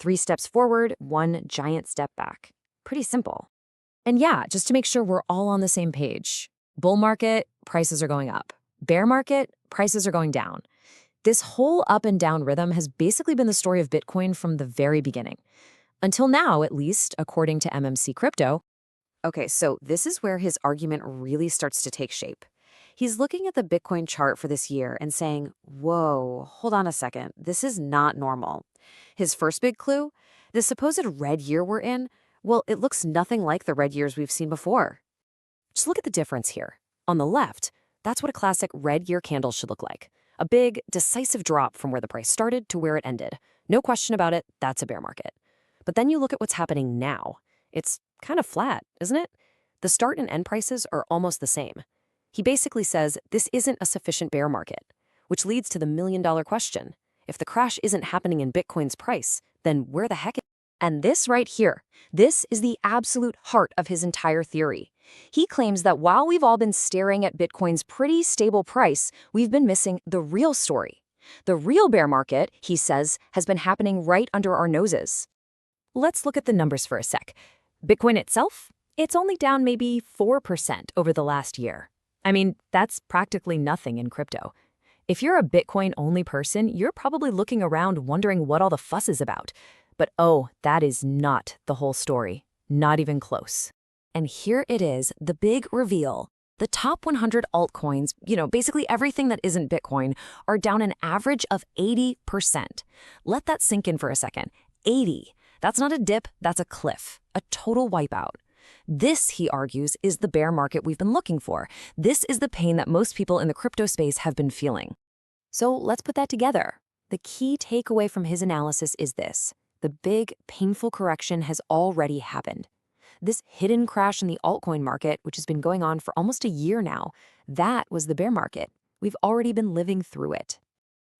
3 steps forward, 1 giant step back. Pretty simple. And yeah, just to make sure we're all on the same page. Bull market, prices are going up. Bear market, prices are going down. This whole up and down rhythm has basically been the story of Bitcoin from the very beginning. Until now, at least, according to Crypto. Okay, so this is where his argument really starts to take shape. He's looking at the Bitcoin chart for this year and saying, whoa, hold on a second, this is not normal. His first big clue? The supposed red year we're in, well, it looks nothing like the red years we've seen before. Just look at the difference here. On the left, that's what a classic red year candle should look like. A big, decisive drop from where the price started to where it ended. No question about it, that's a bear market. But then you look at what's happening now. It's kind of flat, isn't it? The start and end prices are almost the same. He basically says this isn't a sufficient bear market. which leads to the million-dollar question. If the crash isn't happening in Bitcoin's price, then where the heck is it? And this right here, this is the absolute heart of his entire theory. He claims that while we've all been staring at Bitcoin's pretty stable price, we've been missing the real story. The real bear market, he says, has been happening right under our noses. Let's look at the numbers for a sec. Bitcoin itself? It's only down maybe 4% over the last year. I mean, that's practically nothing in crypto. If you're a Bitcoin-only person, you're probably looking around wondering what all the fuss is about. But oh, that is not the whole story. Not even close. And here it is, the big reveal. The top 100 altcoins, basically everything that isn't Bitcoin, are down an average of 80%. Let that sink in for a second. 80. That's not a dip, that's a cliff. A total wipeout. This, he argues, is the bear market we've been looking for. This is the pain that most people in the crypto space have been feeling. So let's put that together. The key takeaway from his analysis is this. The big, painful correction has already happened. This hidden crash in the altcoin market, which has been going on for almost a year now, that was the bear market. We've already been living through it.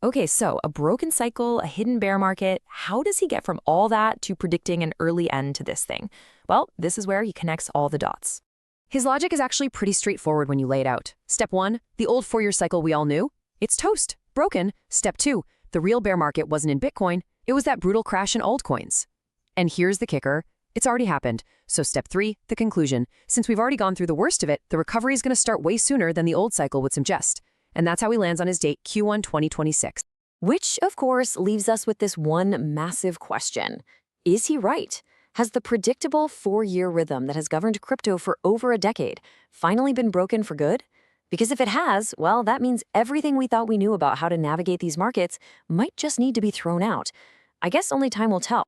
Okay, so a broken cycle, a hidden bear market, how does he get from all that to predicting an early end to this thing? Well, this is where he connects all the dots. His logic is actually pretty straightforward when you lay it out. Step 1, the old 4-year cycle we all knew. It's toast, broken. Step 2, the real bear market wasn't in Bitcoin. It was that brutal crash in altcoins. And here's the kicker. It's already happened. So step 3, the conclusion. Since we've already gone through the worst of it, the recovery is going to start way sooner than the old cycle would suggest. And that's how he lands on his date, Q1 2026. Which, of course, leaves us with this one massive question. Is he right? Has the predictable 4-year rhythm that has governed crypto for over a decade finally been broken for good? Because if it has, well, that means everything we thought we knew about how to navigate these markets might just need to be thrown out. I guess only time will tell.